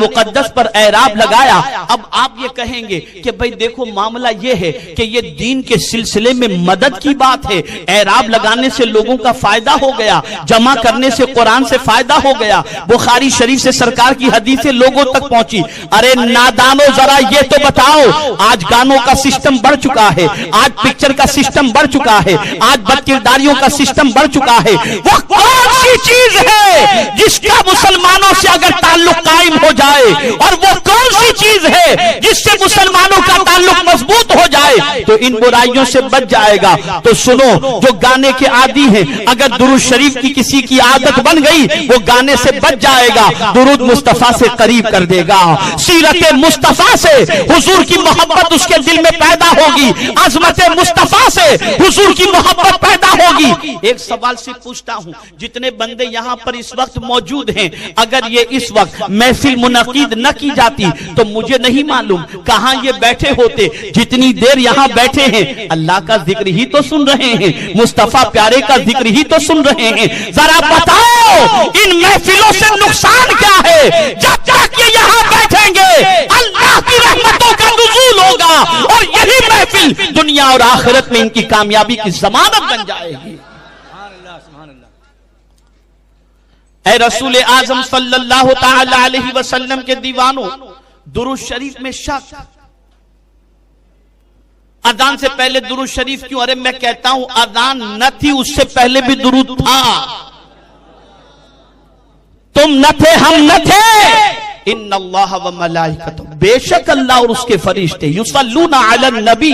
مقدس پر اعراب لگایا۔ اب آپ یہ کہیں گے کہ بھئی دیکھو معاملہ یہ ہے کہ یہ دین کے سلسلے میں مدد کی بات ہے، اعراب لگانے سے لوگوں کا فائدہ ہو گیا، جمع کرنے سے قرآن سے فائدہ ہو گیا، بخاری شریف سے سرکار کی حدیثیں لوگوں تک پہنچی۔ ارے نادانو ذرا یہ تو بتاؤ، آج گانوں کا سسٹم بڑھ چکا ہے، آج پکچر کا سسٹم بڑھ چکا ہے، آج بد کرداریوں کا سسٹم بڑھ چکا ہے، وہ کون سی چیز ہے جس کا مسلمانوں سے اگر تعلق قائم ہو جائے، اور وہ کون سی چیز ہے جس سے مسلمانوں کا تعلق مضبوط ہو جائے تو ان برائیوں سے بچ جائے گا؟ تو سنو، جو گانے کے عادی ہیں، اگر درود شریف کی کسی کی عادت بن گئی وہ گانے سے بچ جائے گا، درود مصطفیٰ سے قریب کر دے گا، سیرت مصطفیٰ سے حضور کی محبت اس کے دل میں پیدا ہوگی، عظمت مصطفیٰ سے حضور کی محبت پیدا ہوگی۔ ایک سوال سے پوچھتا ہوں، جتنے بندے یہاں پر اس وقت موجود ہیں، اگر یہ اس وقت محفل منعقد نہ کی جاتی تو مجھے نہیں معلوم کہاں یہ بیٹھے ہوتے۔ جتنی دیر یہاں بیٹھے ہیں اللہ کا ذکر ہی تو سن رہے ہیں، مصطفیٰ پیارے کا ذکر ہی تو سن رہے ہیں۔ ذرا بتاؤ ان محفلوں سے نقصان کیا ہے؟ جب تک یہ یہاں بیٹھیں گے اللہ کی رحمتوں کا نزول ہوگا، اور یہی محفل دنیا اور آخرت میں ان کی کامیابی کی ضمانت بن جائے گی۔ اے رسول اعظم صلی اللہ تعالی علیہ وسلم کے دیوانوں، درود شریف میں شک، اذان سے پہلے درود شریف کیوں؟ ارے میں کہتا ہوں اذان نہ تھی، اس سے پہلے بھی درود تھا۔ تم نہ تھے، ہم نہ تھے۔ ان اللہ و ملائکتہ، بے شک اللہ اور اس کے فرشتے، یصلون علی النبی،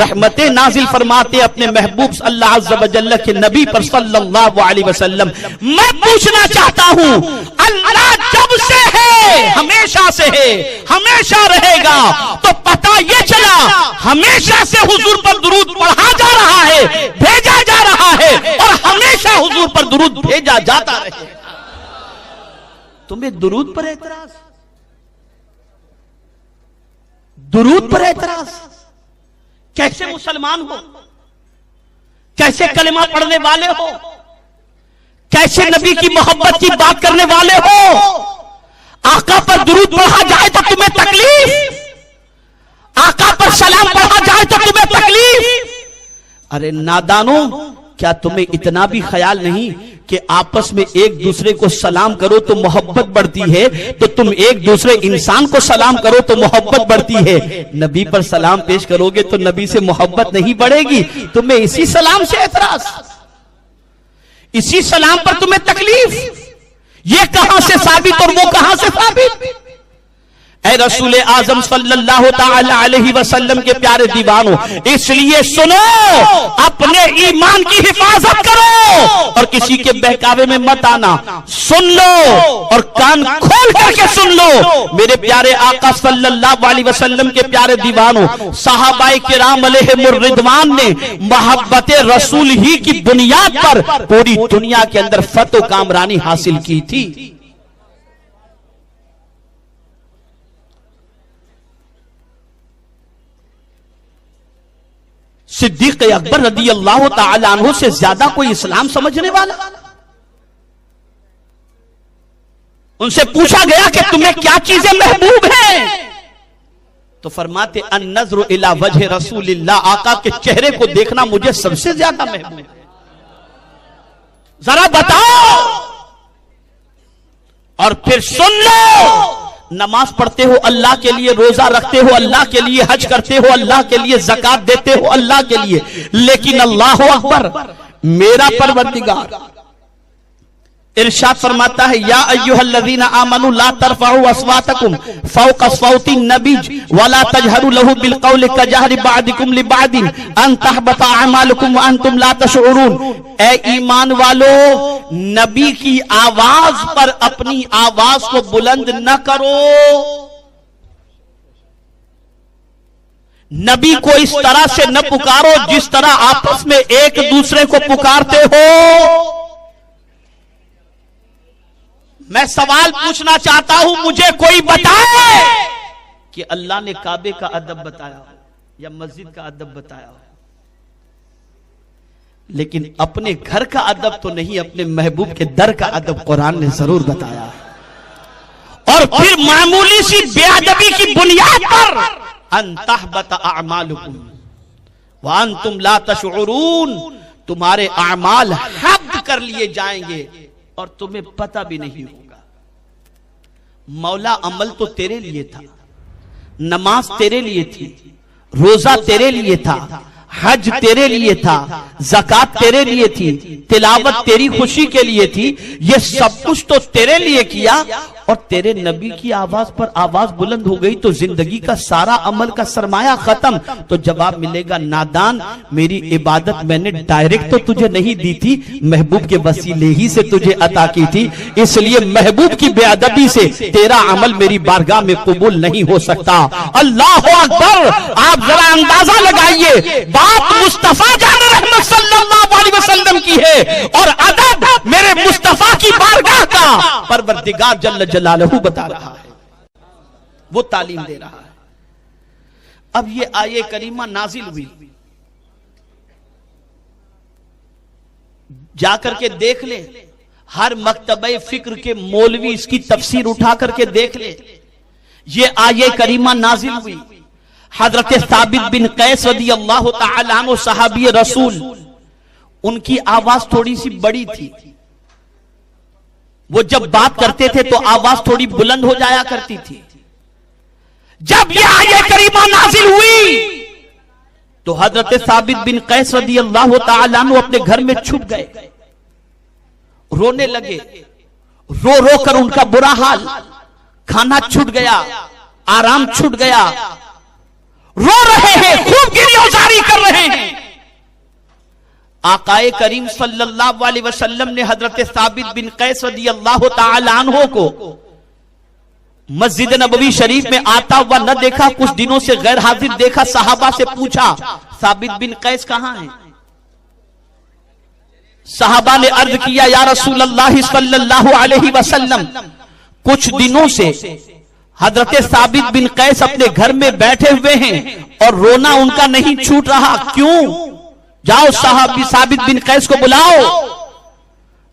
رحمتیں نازل فرماتے اپنے محبوب اللہ عز و جل کے نبی پر صلی اللہ علیہ وسلم۔ میں پوچھنا چاہتا ہوں، اللہ جب سے ہے، ہمیشہ سے ہے، ہمیشہ رہے گا، تو پتہ یہ چلا ہمیشہ سے حضور پر درود پڑھا جا رہا ہے، بھیجا جا رہا ہے، اور ہمیشہ حضور پر درود بھیجا جاتا رہے۔ تمہیں درود پر اعتراض؟ درود پر اعتراض؟ کیسے مسلمان ہو؟ کیسے کلمہ پڑھنے والے ہو؟ کیسے نبی کی محبت کی بات کرنے والے ہو؟ آقا پر درود پڑھا جائے تو تمہیں تکلیف، آقا پر سلام پڑھا جائے تو تمہیں تکلیف۔ ارے نادانوں، کیا تمہیں اتنا بھی خیال نہیں کہ آپس میں ایک دوسرے کو سلام کرو تو محبت بڑھتی ہے، تو تم ایک دوسرے انسان کو سلام کرو تو محبت بڑھتی ہے؟ نبی پر سلام پیش کرو گے تو نبی سے محبت نہیں بڑھے گی؟ تمہیں اسی سلام سے اعتراض، اسی سلام پر تمہیں تکلیف؟ یہ کہاں سے ثابت اور وہ کہاں سے ثابت؟ اے رسول اعظم صلی اللہ تعالی علیہ وسلم کے پیارے دیوانوں، اس لیے سنو، اپنے ایمان کی حفاظت کرو اور کسی کے بہکاوے میں مت آنا۔ سن لو اور کان کھول کر کے سن لو، میرے پیارے آقا صلی اللہ علیہ وسلم کے پیارے دیوانوں، صحابہ کرام علیہم الرضوان نے محبت رسول ہی کی بنیاد پر پوری دنیا کے اندر فتح و کامرانی حاصل کی تھی۔ صدیق اکبر رضی اللہ تعالی عنہ سے زیادہ کوئی اسلام سمجھنے والا؟ ان سے پوچھا گیا کہ تمہیں کیا چیزیں محبوب ہیں؟ تو فرماتے النظر الی وجہ رسول اللہ، آقا کے چہرے کو دیکھنا مجھے سب سے زیادہ محبوب ہے۔ ذرا بتاؤ، اور پھر سن لو، نماز پڑھتے ہو اللہ کے لیے، روزہ رکھتے ہو اللہ کے لیے، حج کرتے ہو اللہ کے لیے، زکات دیتے ہو اللہ کے لیے، لیکن اللہ اکبر، میرا پروردگار ارشاد فرماتا ہے یا ایھا الذین آمنوا لا ترفعوا اصواتکم فوق صوت النبی ولا تجہروا له بالقول کجہر بعضکم لبعض ان تحبط اعمالکم وانتم لا تشعرون۔ اے ایمان والو، نبی کی آواز پر اپنی آواز کو بلند نہ کرو، نبی کو اس طرح سے نہ پکارو جس طرح آپس میں ایک دوسرے کو پکارتے ہو۔ میں سوال پوچھنا چاہتا ہوں، مجھے کوئی بتائے کہ اللہ نے کعبے کا ادب بتایا ہو یا مسجد کا ادب بتایا ہو، لیکن اپنے گھر کا ادب تو نہیں، اپنے محبوب کے در کا ادب قرآن نے ضرور بتایا ہے۔ اور پھر معمولی سی بے ادبی کی بنیاد پر ان تحبط اعمالکم وانتم لا تشعرون، تمہارے اعمال حبط کر لیے جائیں گے اور تمہیں پتہ بھی نہیں ہوگا۔ مولا عمل تو تیرے لیے تھا، نماز تیرے لیے تھی، روزہ تیرے لیے تھا، حج تیرے لیے تھا، زکات تیرے لیے تھی، تلاوت تیری خوشی کے لیے تھی، یہ سب کچھ تو تیرے لیے کیا، اور تیرے نبی کی آواز پر آواز بلند ہو گئی تو زندگی کا سارا عمل کا سرمایہ ختم۔ تو جواب ملے گا نادان، میری عبادت میں نے ڈائریکٹ تو تجھے نہیں دی تھی، محبوب کے وسیلے ہی سے تجھے عطا کی تھی، اس لیے محبوب کی بے ادبی سے تیرا عمل میری بارگاہ میں قبول نہیں ہو سکتا۔ اللہ اکبر! آپ ذرا اندازہ لگائیے، بات مصطفیٰ جان رحمت صلی اللہ علیہ وسلم کی ہے اور ادب میرے مصطفیٰ کی بارگاہ کا پروردگار جل جلالہ بتا رہا ہے، وہ تعلیم دے رہا ہے۔ اب یہ آیے کریمہ نازل ہوئی، جا کر کے دیکھ لیں، ہر مکتبہ فکر کے مولوی اس کی تفسیر اٹھا کر کے دیکھ لیں۔ یہ آیے کریمہ نازل ہوئی، حضرت ثابت بن قیس رضی اللہ تعالیٰ عنہ صحابی رسول، ان کی آواز تھوڑی سی بڑی تھی، وہ جب بات کرتے تھے تو آواز تھوڑی بلند ہو جایا کرتی تھی۔ جب یہ آیہ کریمہ نازل ہوئی تو حضرت ثابت بن قیس رضی اللہ تعالیٰ عنہ اپنے گھر میں چھپ گئے، رونے لگے، رو رو کر ان کا برا حال، کھانا چھوٹ گیا، آرام چھوٹ گیا، رو رہے ہیں، خوب گریہزاری کر رہے ہیں۔ آقائے کریم صلی اللہ علیہ وسلم نے حضرت ثابت بن قیس رضی اللہ تعالی عنہ کو مسجد نبوی شریف میں آتا ہوا نہ دیکھا، کچھ دنوں سے غیر حاضر دیکھا، صحابہ سے پوچھا ثابت بن قیس کہاں ہیں؟ صحابہ نے عرض کیا یا رسول اللہ صلی اللہ علیہ وسلم، کچھ دنوں سے حضرت ثابت بن قیس اپنے گھر میں بیٹھے ہوئے ہیں اور رونا ان کا نہیں چھوٹ رہا، کیوں؟ جاؤ صحابی ثابت بن قیس کو بلاؤ۔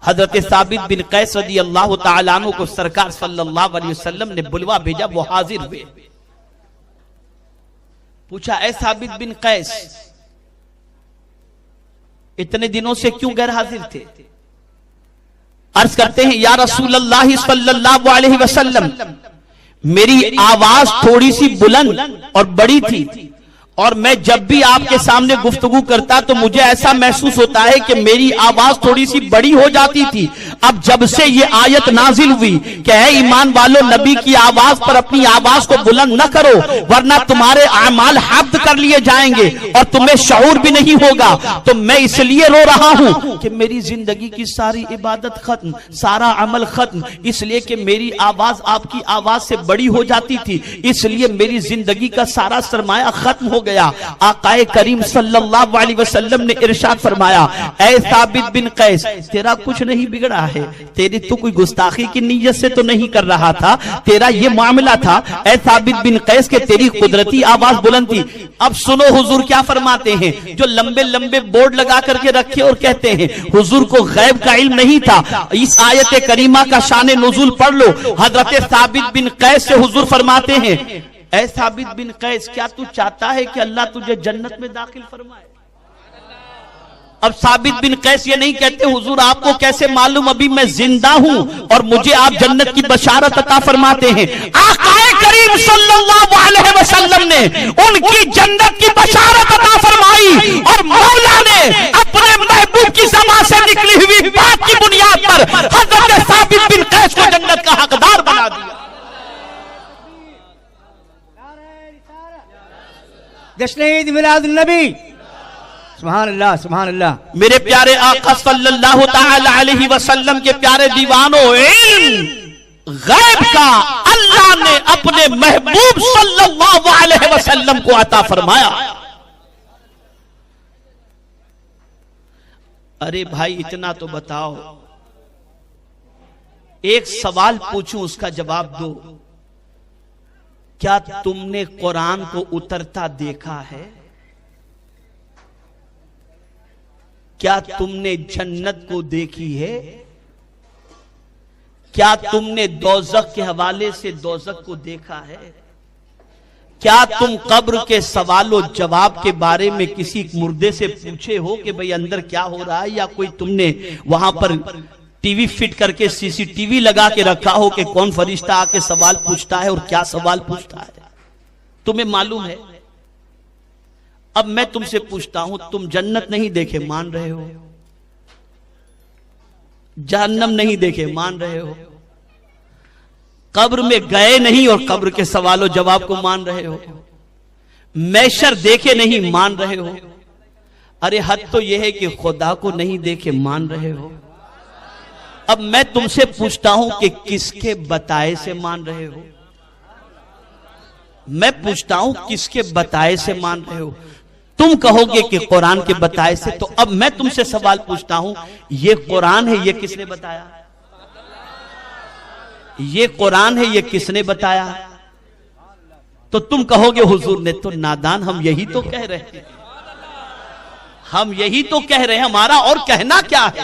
حضرت ثابت بن قیس رضی اللہ تعالیٰ عنہ کو سرکار صلی اللہ علیہ وسلم نے بلوا بھیجا، وہ حاضر ہوئے۔ پوچھا اے ثابت بن قیس، اتنے دنوں سے کیوں غیر حاضر تھے؟ عرض کرتے ہیں یا رسول اللہ صلی اللہ علیہ وسلم، میری آواز تھوڑی سی بلند اور بڑی تھی، اور میں جب بھی آپ کے سامنے گفتگو کرتا تو مجھے ایسا محسوس ہوتا ہے کہ میری آواز تھوڑی سی بڑی ہو جاتی تھی۔ اب جب سے یہ آیت نازل ہوئی کہ اے ایمان والو، نبی کی آواز پر اپنی آواز کو بلند نہ کرو ورنہ تمہارے اعمال حبط کر لیے جائیں گے اور تمہیں شعور بھی نہیں ہوگا، تو میں اس لیے رو رہا ہوں کہ میری زندگی کی ساری عبادت ختم، سارا عمل ختم، اس لیے کہ میری آواز آپ کی آواز سے بڑی ہو جاتی تھی، اس لیے میری زندگی کا سارا سرمایہ ختم ہو گیا۔ آقائے کریم صلی اللہ علیہ وسلم نے ارشاد فرمایا اے ثابت بن قیس، تیرا کچھ نہیں بگڑا ہے، تیری تو کوئی گستاخی کی نیت سے تو نہیں کر رہا تھا، تیرا یہ معاملہ تھا اے ثابت بن قیس کہ تیری قدرتی آواز بلند تھی۔ اب سنو حضور کیا فرماتے ہیں، جو لمبے لمبے بورڈ لگا کر کے رکھے اور کہتے ہیں حضور کو غیب کا علم نہیں تھا، اس آیت کریمہ کا شان نزول پڑھ لو۔ حضرت ثابت بن قیس سے حضور فرماتے ہیں اے ثابت بن قیس، کیا تو چاہتا ہے کہ اللہ تجھے جنت میں داخل فرمائے؟ اب ثابت بن قیس یہ نہیں کہتے حضور آپ کو کیسے معلوم، ابھی میں زندہ ہوں اور مجھے آپ جنت کی بشارت عطا فرماتے ہیں۔ آقائے کریم صلی اللہ علیہ وسلم نے ان کی جنت کی بشارت عطا فرمائی اور مولا نے اپنے محبوب کی زبان سے نکلی ہوئی بات کی بنیاد پر حضرت ثابت بن قیس کو جنت کا حقدار بنا دیا۔ جشن عید میلاد النبی، سبحان اللہ سبحان اللہ۔ میرے پیارے آقا صلی اللہ تعالی علیہ وسلم کے پیارے دیوانوں، علم غیب کا اللہ نے اپنے محبوب صلی اللہ علیہ وسلم کو عطا فرمایا۔ ارے بھائی اتنا تو بتاؤ، ایک سوال پوچھوں اس کا جواب دو۔ کیا تم نے قرآن کو اترتا دیکھا ہے؟ کیا تم نے جنت کو دیکھی ہے؟ کیا تم نے دوزخ کے حوالے سے دوزخ کو دیکھا ہے؟ کیا تم قبر کے سوال و جواب کے بارے میں کسی مردے سے پوچھے ہو کہ بھئی اندر کیا ہو رہا ہے؟ یا کوئی تم نے وہاں پر ٹی وی فٹ کر کے سی سی ٹی وی لگا کے رکھا ہو کہ کون فرشتہ آ کے سوال پوچھتا ہے اور کیا سوال پوچھتا ہے؟ تمہیں معلوم ہے؟ اب میں تم سے پوچھتا ہوں، تم جنت نہیں دیکھے مان رہے ہو، جہنم نہیں دیکھے مان رہے ہو، قبر میں گئے نہیں اور قبر کے سوال و جواب کو مان رہے ہو، محشر دیکھے نہیں مان رہے ہو، ارے حد تو یہ ہے کہ خدا کو نہیں دیکھے مان رہے ہو۔ اب میں تم سے پوچھتا ہوں کہ کس کے بتائے سے مان رہے ہو؟ میں پوچھتا ہوں کس کے بتائے سے مان رہے ہو؟ تم کہو گے کہ قرآن کے بتائے سے، تو اب میں تم سے سوال پوچھتا ہوں، یہ قرآن ہے یہ کس نے بتایا؟ یہ قرآن ہے یہ کس نے بتایا؟ تو تم کہو گے حضور نے تو نادان، ہم یہی تو کہہ رہے ہیں، ہم یہی تو کہہ رہے ہیں، ہمارا اور کہنا کیا ہے؟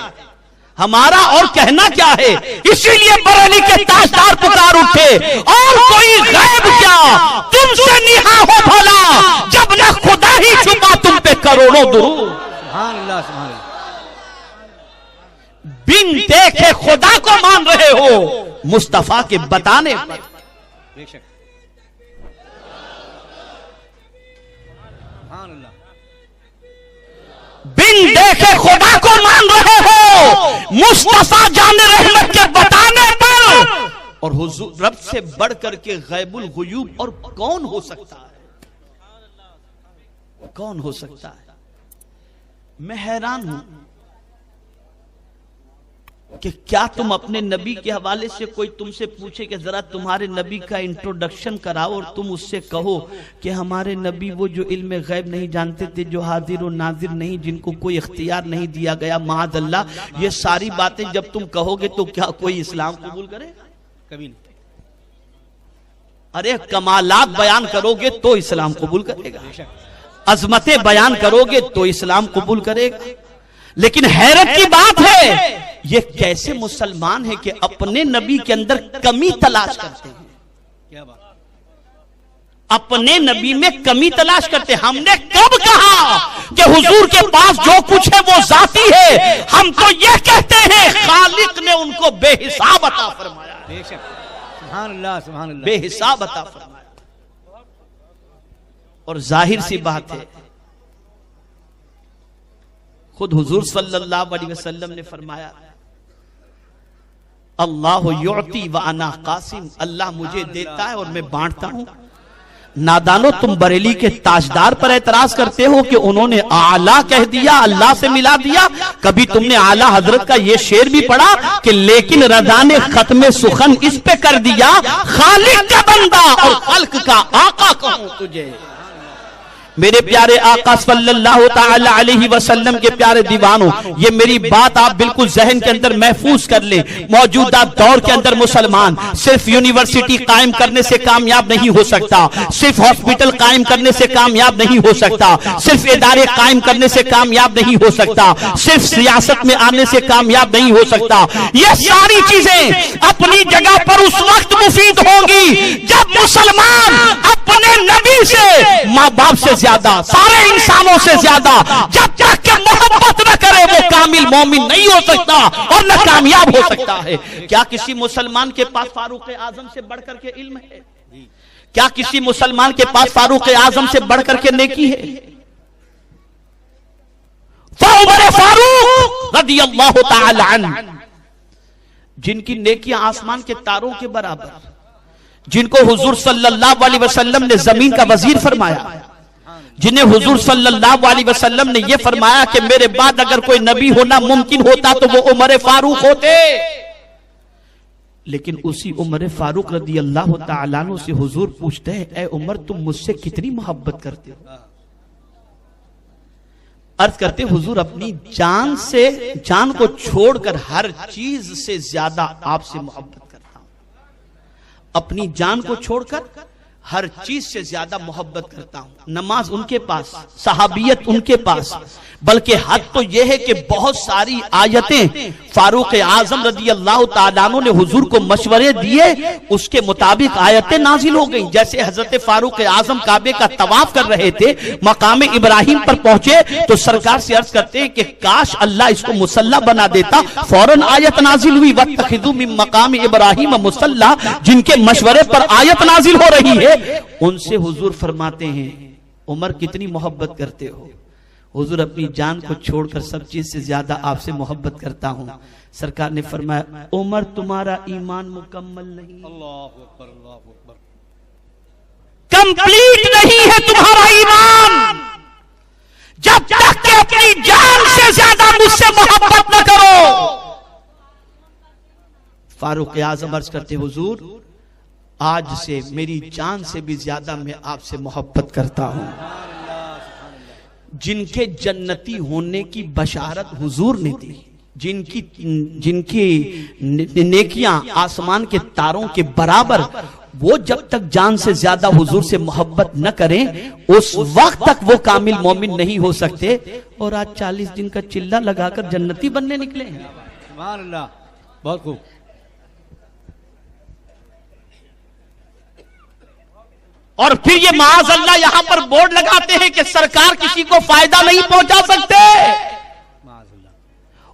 ہمارا اور کہنا کیا ہے؟ اسی لیے بریلی کے تاجدار پکار اٹھے، اور کوئی غیب کیا تم سے نہا ہو بھلا، جب نہ خدا ہی چھپا تم پہ کروڑوں درود۔ سبحان اللہ سبحان اللہ۔ بن دیکھے خدا کو مان رہے ہو مصطفیٰ کے بتانے پر۔ بے شک سبحان اللہ۔ بن دیکھے خدا کو مان رہے ہو مصطفیٰ جان رحمت کے بتانے پر، اور حضور رب سے بڑھ کر کے غیب الغیوب اور کون ہو سکتا ہے؟ کون ہو سکتا ہے؟ میں حیران ہوں کہ کیا تم اپنے نبی کے حوالے سے کوئی تم سے پوچھے کہ ذرا تمہارے نبی کا انٹروڈکشن کراؤ، اور تم اس سے کہو کہ ہمارے نبی وہ جو علم غیب نہیں جانتے تھے، جو حاضر و ناظر نہیں، جن کو کوئی اختیار نہیں دیا گیا، معاذ اللہ، یہ ساری باتیں جب تم کہو گے تو کیا کوئی اسلام قبول کرے گا؟ کبھی نہیں۔ ارے کمالات بیان کرو گے تو اسلام قبول کرے گا، عظمتیں بیان کرو گے تو اسلام قبول کرے گا۔ لیکن حیرت کی بات ہے، یہ کیسے مسلمان ہے کہ اپنے نبی کے اندر کمی تلاش کرتے ہیں؟ کیا بات؟ اپنے نبی میں کمی تلاش کرتے ہیں۔ ہم نے کب کہا کہ حضور کے پاس جو کچھ ہے وہ ذاتی ہے؟ ہم تو یہ کہتے ہیں خالق نے ان کو بے حساب عطا فرمایا، بے شک سبحان اللہ سبحان اللہ، بے حساب عطا فرمایا۔ اور ظاہر سی بات ہے، خود حضور صلی اللہ علیہ وسلم نے فرمایا، اللہ یعطی وانا قاسم، اللہ مجھے دیتا ہے اور میں بانٹتا ہوں۔ نادانو، تم بریلی کے تاجدار پر اعتراض کرتے ہو کہ انہوں نے اعلیٰ کہہ دیا، اللہ سے ملا دیا۔ کبھی تم نے اعلیٰ حضرت کا یہ شعر بھی پڑھا کہ لیکن رضا نے ختم سخن اس پہ کر دیا، خالق کا بندہ اور خلق کا آقا کہوں تجھے۔ میرے پیارے آقا صلی اللہ تعالی علیہ وسلم کے پیارے دیوانوں، یہ میری بات آپ بالکل ذہن کے اندر محفوظ کر لیں۔ موجودہ دور کے اندر مسلمان صرف یونیورسٹی قائم کرنے سے کامیاب نہیں ہو سکتا، صرف ہاسپٹل قائم کرنے سے کامیاب نہیں ہو سکتا، صرف ادارے قائم کرنے سے کامیاب نہیں ہو سکتا، صرف سیاست میں آنے سے کامیاب نہیں ہو سکتا۔ یہ ساری چیزیں اپنی جگہ پر اس وقت مفید ہوں گی جب مسلمان اپنے نبی سے، ماں باپ سے زیادہ، سارے انسانوں سے زیادہ جب تک کہ محبت نہ کرے وہ کامل مومن نہیں ہو سکتا اور نہ کامیاب ہو سکتا ہے۔ کیا کسی مسلمان کے پاس فاروق اعظم سے بڑھ کر کے علم ہے؟ کیا کسی مسلمان کے پاس فاروق اعظم سے بڑھ کر کے نیکی ہے؟ عمر فاروق رضی اللہ تعالی عنہ، جن کی نیکیاں آسمان کے تاروں کے برابر، جن کو حضور صلی اللہ علیہ وسلم نے زمین کا وزیر فرمایا، جنہیں حضور صلی اللہ علیہ وسلم نے یہ فرمایا کہ میرے بعد اگر کوئی نبی ہونا ممکن ہوتا تو وہ عمر فاروق ہوتے، لیکن اسی عمر فاروق رضی اللہ تعالیٰ عنہ سے حضور پوچھتے ہیں، اے عمر تم مجھ سے کتنی محبت کرتے ہو؟ عرض کرتے حضور اپنی جان سے، جان کو چھوڑ کر ہر چیز سے زیادہ آپ سے محبت کرتا ہوں، اپنی جان کو چھوڑ کر ہر چیز سے زیادہ محبت کرتا ہوں. نماز ان کے پاس، صحابیت ان کے پاس، بلکہ حد تو یہ ہے کہ بہت ساری آیتیں فاروق اعظم رضی اللہ تعالیٰ عنہ نے حضور کو مشورے دیے، اس کے مطابق آیتیں نازل ہو گئیں. جیسے حضرت فاروق اعظم کعبے کا طواف کر رہے تھے، مقام ابراہیم پر پہنچے تو سرکار سے عرض کرتے ہیں کہ کاش اللہ اس کو مصلی بنا دیتا. فوراً آیت نازل ہوئی وَاتَّخِذُوا مِن مَّقَامِ إِبْرَاهِيمَ مُصَلًّى، جن کے مشورے پر آیت نازل ہو رہی ہے. ان سے حضور فرماتے ہیں عمر کتنی محبت کرتے ہو؟ حضور اپنی جان کو چھوڑ کر سب چیز سے زیادہ آپ سے محبت کرتا ہوں. سرکار نے فرمایا عمر تمہارا ایمان مکمل نہیں، کمپلیٹ نہیں ہے تمہارا ایمان جب تک کہ اپنی جان سے زیادہ مجھ سے محبت نہ کرو. فاروق اعظم عرض کرتے حضور آج سے میری جان سے بھی زیادہ میں آپ سے محبت کرتا ہوں. جن کے جنتی ہونے کی بشارت حضور نے دی، جن کی نیکیاں آسمان کے تاروں کے برابر، وہ جب تک جان سے زیادہ حضور سے محبت نہ کریں اس وقت تک وہ کامل مومن نہیں ہو سکتے. اور آج 40 دن کا چلہ لگا کر جنتی بننے نکلے ہیں. سبحان اللہ، بہت خوب. اور پھر یہ معاذ اللہ یہاں پر بورڈ لگاتے ہیں کہ سرکار کسی کو فائدہ نہیں پہنچا سکتے.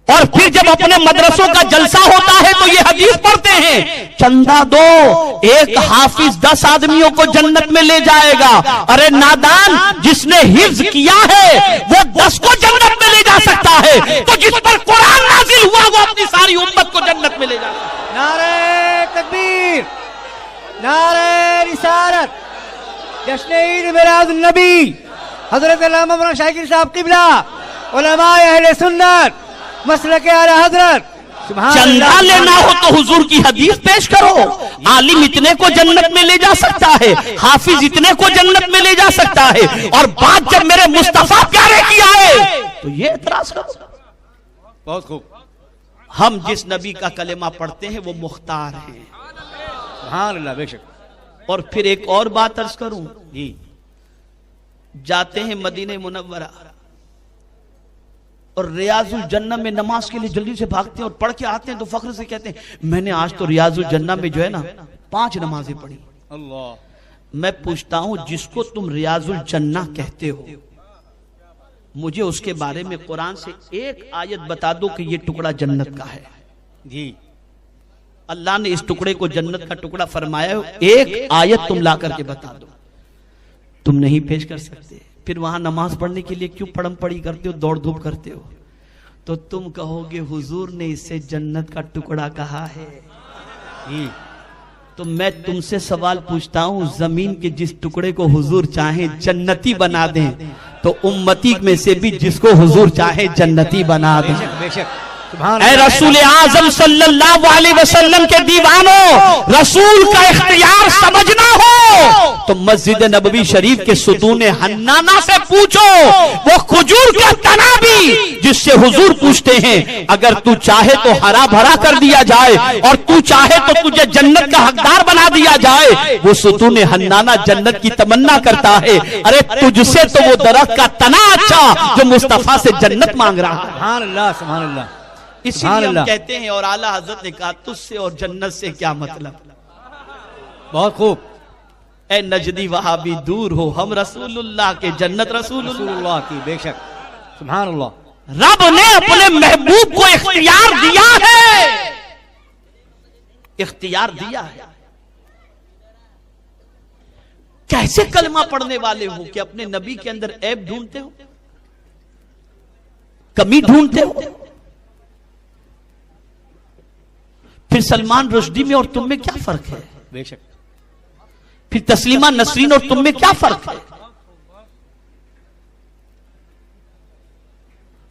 اور پھر جب اپنے مدرسوں کا جلسہ ہوتا ہے تو یہ حدیث پڑھتے ہیں چندہ دو، ایک حافظ 10 آدمیوں کو جنت میں لے جائے گا. ارے نادان، جس نے حفظ کیا ہے وہ 10 کو جنت میں لے جا سکتا ہے، تو جس پر قرآن نازل ہوا وہ اپنی ساری امت کو جنت میں لے جا سکتا ہے. نعرہ تکبیر، نعرہ رسالت، جشن عید میلاد النبی، حضرت علامہ مولانا شاکر صاحب قبلہ، علماء اہل سنت، مسلک اعلی حضرت. چندہ لینا ہو تو حضور کی حدیث پیش کرو. عالم اتنے کو جنت میں لے جا سکتا ہے، حافظ اتنے کو جنت میں لے جا سکتا ہے، اور بات جب میرے مصطفیٰ پیارے کی آئے تو یہ اعتراض کرو. بہت خوب. ہم جس نبی کا کلمہ پڑھتے ہیں وہ مختار ہیں. سبحان اللہ، بے شک. اور پھر ایک اور بات عرض کروں، جی، جاتے ہیں مدینہ منورہ اور ریاض الجنہ میں نماز کے لیے جلدی سے بھاگتے ہیں اور پڑھ کے آتے ہیں تو فخر سے کہتے ہیں میں نے آج تو ریاض الجنہ میں جو ہے نا 5 نمازیں پڑھی. اللہ. میں پوچھتا ہوں جس کو تم ریاض الجنہ کہتے ہو، مجھے اس کے بارے میں قرآن سے ایک آیت بتا دو کہ یہ ٹکڑا جنت کا ہے. جی، اللہ نے اس ٹکڑے کو جنت کا ٹکڑا فرمایا، ایک آیت تم لا کر کے بتا دو. تم نہیں پیش کر سکتے. پھر وہاں نماز پڑھنے کے لیے کیوں پڑھم پڑھی کرتے ہو، دوڑ دھوپ کرتے ہو؟ تو تم کہو گے حضور نے اس سے جنت کا ٹکڑا کہا ہے. جی، تو میں تم سے سوال پوچھتا ہوں، زمین کے جس ٹکڑے کو حضور چاہیں جنتی بنا دیں تو امتی میں سے بھی جس کو حضور چاہیں جنتی بنا دیں. بے شک، بے شک. اے رسول اعظم صلی اللہ علیہ وسلم کے دیوانوں، رسول کا اختیار سمجھنا ہو تو مسجد نبوی شریف کے ستون حنانہ سے پوچھو. وہ کھجور کا تنا بھی جس سے حضور پوچھتے ہیں اگر تو چاہے تو ہرا بھرا کر دیا جائے اور تو چاہے تو تجھے جنت کا حقدار بنا دیا جائے، وہ ستون حنانہ جنت کی تمنا کرتا ہے. ارے تجھ سے تو وہ درخت کا تنا اچھا جو مصطفیٰ سے جنت مانگ رہا ہے. سبحان اللہ، سبحان اللہ. اسی لیے ہم کہتے ہیں اور اعلیٰ حضرت نے کہا تجھ سے اور جنت سے کیا مطلب. بہت خوب. اے نجدی وہابی دور ہو، ہم رسول اللہ کے جنت رسول اللہ کی. بے شک. سبحان اللہ. رب نے اپنے محبوب کو اختیار دیا ہے، اختیار دیا ہے. کیسے کلمہ پڑھنے والے ہو کہ اپنے نبی کے اندر عیب ڈھونڈتے ہو، کمی ڈھونڈتے ہو. پھر سلمان رشدی میں اور تم میں کیا فرق ہے؟ بے شک. پھر تسلیمہ نسرین اور تم میں کیا فرق ہے؟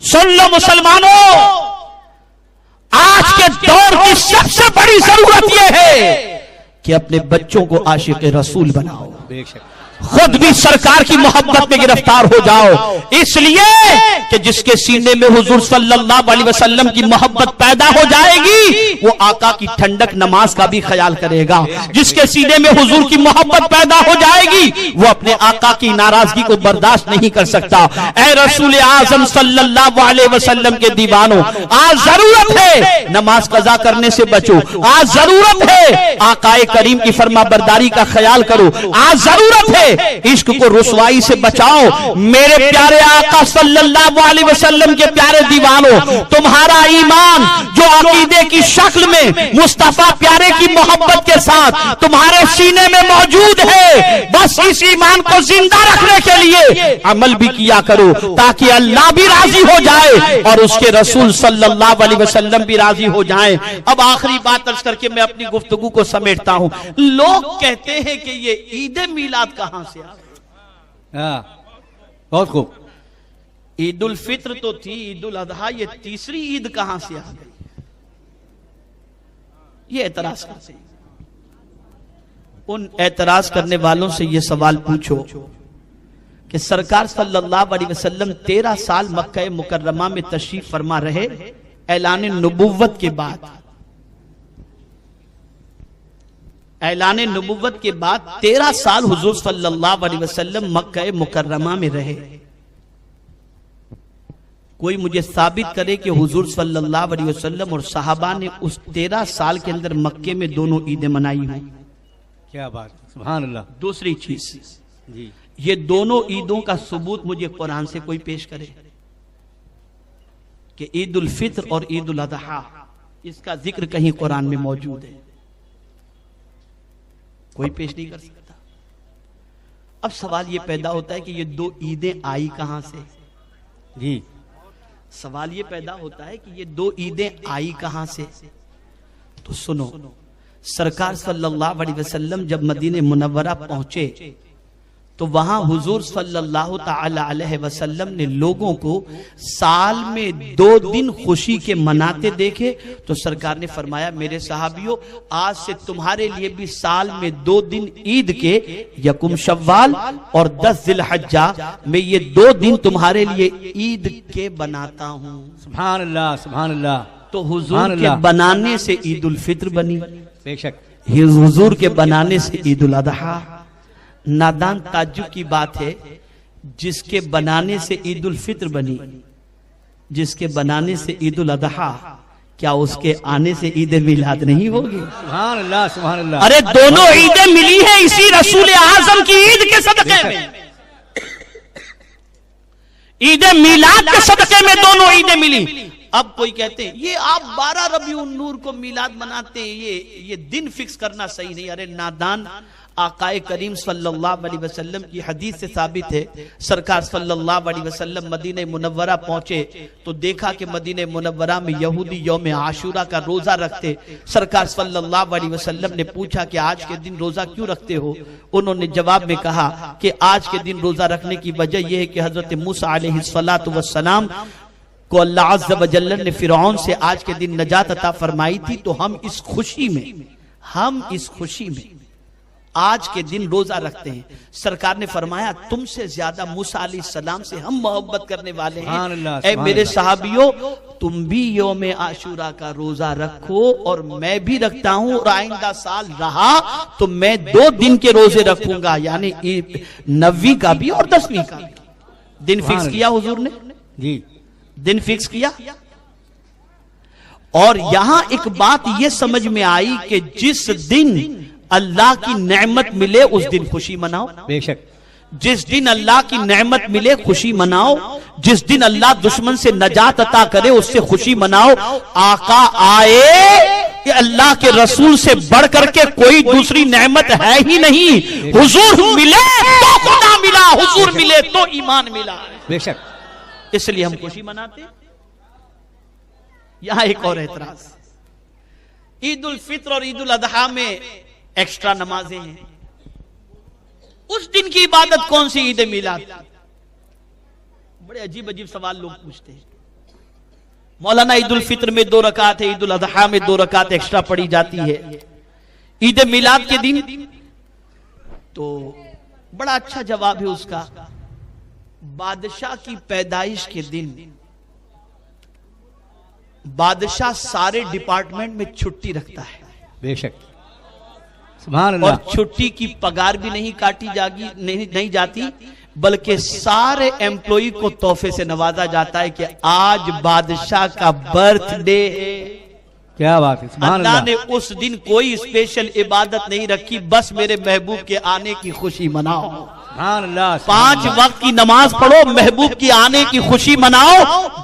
سن لو مسلمانوں، آج کے دور کی سب سے بڑی ضرورت یہ ہے کہ اپنے بچوں کو عاشق رسول بناؤ. بے شک. خود بھی سرکار کی محبت میں گرفتار ہو جاؤ، اس لیے کہ جس کے سینے میں حضور صلی اللہ علیہ وسلم کی محبت پیدا ہو جائے گی وہ آقا کی ٹھنڈک نماز کا بھی خیال کرے گا، جس کے سینے میں حضور کی محبت پیدا ہو جائے گی وہ اپنے آقا کی ناراضگی کو برداشت نہیں کر سکتا۔ اے رسول اعظم صلی اللہ علیہ وسلم کے دیوانوں، آج ضرورت ہے نماز قضا کرنے سے بچو، آج ضرورت ہے آقا کریم کی فرما برداری کا خیال کرو، آج ضرورت ہے عشق کو رسوائی سے بچاؤ۔ میرے پیارے آقا صلی اللہ علیہ وسلم کے پیارے دیوانوں، تمہارا ایمان جو عقیدے کی شکل میں مصطفیٰ پیارے کی محبت کے ساتھ تمہارے سینے میں موجود ہے، بس اس ایمان کو زندہ رکھنے کے لیے عمل بھی کیا کرو تاکہ اللہ بھی راضی ہو جائے اور اس کے رسول صلی اللہ علیہ وسلم بھی راضی ہو جائیں۔ اب آخری بات عرض کر کے میں اپنی گفتگو کو سمیٹتا ہوں۔ لوگ کہتے ہیں کہ یہ عید میلاد کہاں سے آ گئی؟ ہاں بہت خوب۔ عید الفطر تو تھی، عید الاضحیٰ، یہ تیسری عید کہاں سے آ گئی؟ یہ اعتراض کرتے ہیں۔ ان اعتراض کرنے والوں سے یہ سوال پوچھو کہ سرکار صلی اللہ علیہ وسلم 13 سال مکہ مکرمہ میں تشریف فرما رہے، اعلان نبوت کے بعد، اعلان نبوت کے بعد 13 سال حضور صلی اللہ علیہ وسلم مکہ مکرمہ میں رہے۔ کوئی مجھے ثابت کرے کہ حضور صلی اللہ علیہ وسلم اور صحابہ نے اس 13 سال کے اندر مکے میں دونوں عیدیں منائی ہوں؟ کیا بات، سبحان اللہ۔ دوسری چیز، جی یہ دونوں عیدوں کا ثبوت مجھے قرآن سے کوئی پیش کرے کہ عید الفطر اور عید الاضحیٰ اس کا ذکر کہیں قرآن میں موجود ہے؟ کوئی پیش نہیں کر سکتا۔ اب سوال یہ پیدا ہوتا ہے کہ یہ دو عیدیں آئی کہاں سے؟ جی سوال یہ پیدا ہوتا ہے کہ یہ دو عیدیں آئی کہاں سے؟ تو سنو، سرکار صلی اللہ علیہ وسلم جب مدینہ منورہ پہنچے تو وہاں حضور صلی اللہ تعالی علیہ وسلم نے لوگوں کو سال میں 2 دن خوشی کے مناتے دیکھے تو سرکار نے فرمایا میرے صحابیوں، آج سے تمہارے لیے بھی سال میں 2 دن عید کے، یکم شوال اور 10 ذی الحجہ میں یہ 2 دن تمہارے لیے عید کے بناتا ہوں۔ سبحان اللہ سبحان اللہ۔ تو حضور کے بنانے سے عید الفطر بنی، بے شک حضور کے بنانے سے عید الاضحیٰ۔ نادان تعجب کی بات ہے، جس کے بنانے سے عید الفطر بنی، جس کے بنانے سے عید الاضحیٰ، کیا اس کے آنے سے عید میلاد نہیں ہوگی؟ سبحان اللہ سبحان اللہ۔ ارے دونوں عیدیں ملی ہیں اسی رسول اعظم کی عید کے صدقے میں، عید میلاد کے صدقے میں دونوں عیدیں ملی۔ اب کوئی کہتے ہیں یہ آپ 12 ربیع النور کو میلاد مناتے ہیں، یہ دن فکس کرنا صحیح نہیں۔ ارے نادان، آقا کریم صلی اللہ علیہ وسلم کی حدیث سے ثابت ہے، سرکار صلی اللہ علیہ وسلم مدینہ منورہ پہنچے تو دیکھا کہ مدینہ منورہ میں یہودی یوم عاشورہ کا روزہ رکھتے۔ سرکار صلی اللہ علیہ وسلم نے پوچھا کہ آج کے دن روزہ کیوں رکھتے ہو؟ انہوں نے جواب میں کہا کہ آج کے دن روزہ رکھنے کی وجہ یہ ہے کہ حضرت موسیٰ علیہ السلام کو اللہ عز و جل نے فرعون سے آج کے دن نجات عطا فرمائی تھی، تو ہم اس خوشی میں آج کے دن روزہ رکھتے ہیں۔ سرکار نے فرمایا تم سے زیادہ موسیٰ علیہ السلام سے ہم محبت کرنے والے ہیں، اے میرے صحابیوں تم بھی یوم عاشورہ کا روزہ رکھو اور میں بھی رکھتا ہوں، اور آئندہ سال رہا تو میں 2 دن کے روزے رکھوں گا، یعنی 9ویں کا بھی اور 10ویں کا بھی۔ دن فکس کیا حضور نے، جی دن فکس کیا۔ اور یہاں ایک بات یہ سمجھ میں آئی کہ جس دن اللہ کی نعمت ملے اس دن خوشی مناؤ، بے شک جس دن اللہ کی نعمت ملے خوشی مناؤ، جس دن اللہ دشمن سے نجات عطا کرے اس سے خوشی مناؤ۔ آقا آئے کہ اللہ کے رسول سے بڑھ کر کے کوئی دوسری نعمت ہے ہی نہیں، حضور ملے تو خدا ملا، حضور ملے تو ایمان ملا، بے شک، اس لیے ہم خوشی مناتے۔ یہاں ایک اور اعتراض، عید الفطر اور عید الاضحیٰ میں ایکسٹرا نمازیں ہیں، اس دن کی عبادت کون سی عید میلاد؟ بڑے عجیب عجیب سوال لوگ پوچھتے ہیں۔ مولانا عید الفطر میں 2 رکعت ہے، عید الاضحیٰ میں 2 رکعت ایکسٹرا پڑھی جاتی ہے، عید میلاد کے دن تو بڑا اچھا جواب ہے اس کا. بادشاہ کی پیدائش کے دن بادشاہ سارے ڈپارٹمنٹ میں چھٹی رکھتا ہے. بے شک. سبحان اور اللہ. چھٹی کی پگار بھی نہیں کاٹی نہیں جاتی، بلکہ سارے ایمپلائی کو تحفے سے نوازا جاتا ہے کہ آج بادشاہ کا برتھ ڈے ہے. کیا بات ہے. سبحان اللہ اللہ. نے اس دن کوئی اسپیشل عبادت نہیں رکھی، بس میرے محبوب کے آنے کی خوشی مناؤ. سبحان اللہ. 5 وقت کی نماز پڑھو، محبوب کی آنے کی خوشی مناؤ،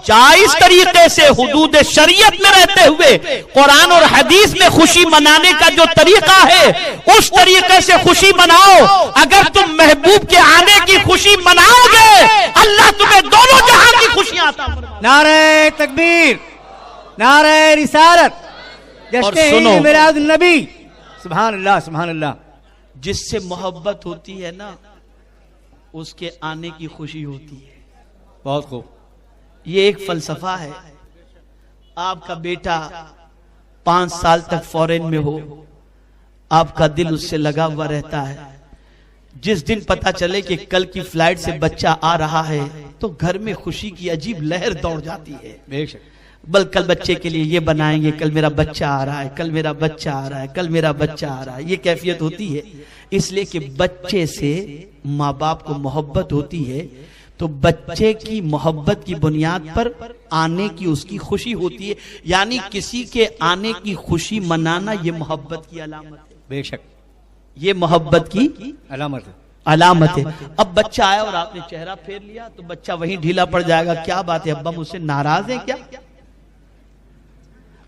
جائز طریقے سے حدود شریعت میں رہتے ہوئے قرآن اور حدیث میں خوشی منانے کا جو طریقہ ہے اس طریقے سے خوشی مناؤ. اگر تم محبوب کے آنے کی خوشی مناؤ گے اللہ تمہیں دونوں جہاں کی خوشیاں عطا فرمائے. نعرہ تکبیر، نعرہ رسالت، جشن سنو. عید میلاد النبی. سبحان اللہ. سبحان اللہ. جس سے محبت ہوتی ہے نا اس کے آنے کی خوشی ہوتی ہے. بہت خوب. یہ ایک فلسفہ ہے. آپ کا بیٹا 5 سال تک فورن میں ہو، آپ کا دل اس سے لگا ہوا رہتا ہے. جس دن پتا چلے کہ کل کی فلائٹ سے بچہ آ رہا ہے تو گھر میں خوشی کی عجیب لہر دوڑ جاتی ہے. بے شک. بل کل بچے کے لیے یہ بنائیں گے، کل میرا بچہ آ رہا ہے، کل میرا بچہ آ رہا ہے، کل میرا بچہ آ رہا ہے. یہ کیفیت ہوتی ہے اس لیے کہ بچے سے ماں باپ کو محبت ہوتی ہے، تو بچے کی محبت کی بنیاد پر آنے کی اس کی خوشی ہوتی ہے. یعنی کسی کے آنے کی خوشی منانا یہ محبت کی علامت ہے. بے شک. یہ محبت کی علامت ہے. علامت ہے. اب بچہ آیا اور آپ نے چہرہ پھیر لیا تو بچہ وہیں ڈھیلا پڑ جائے گا. کیا بات ہے ابا مجھ سے ناراض ہیں کیا؟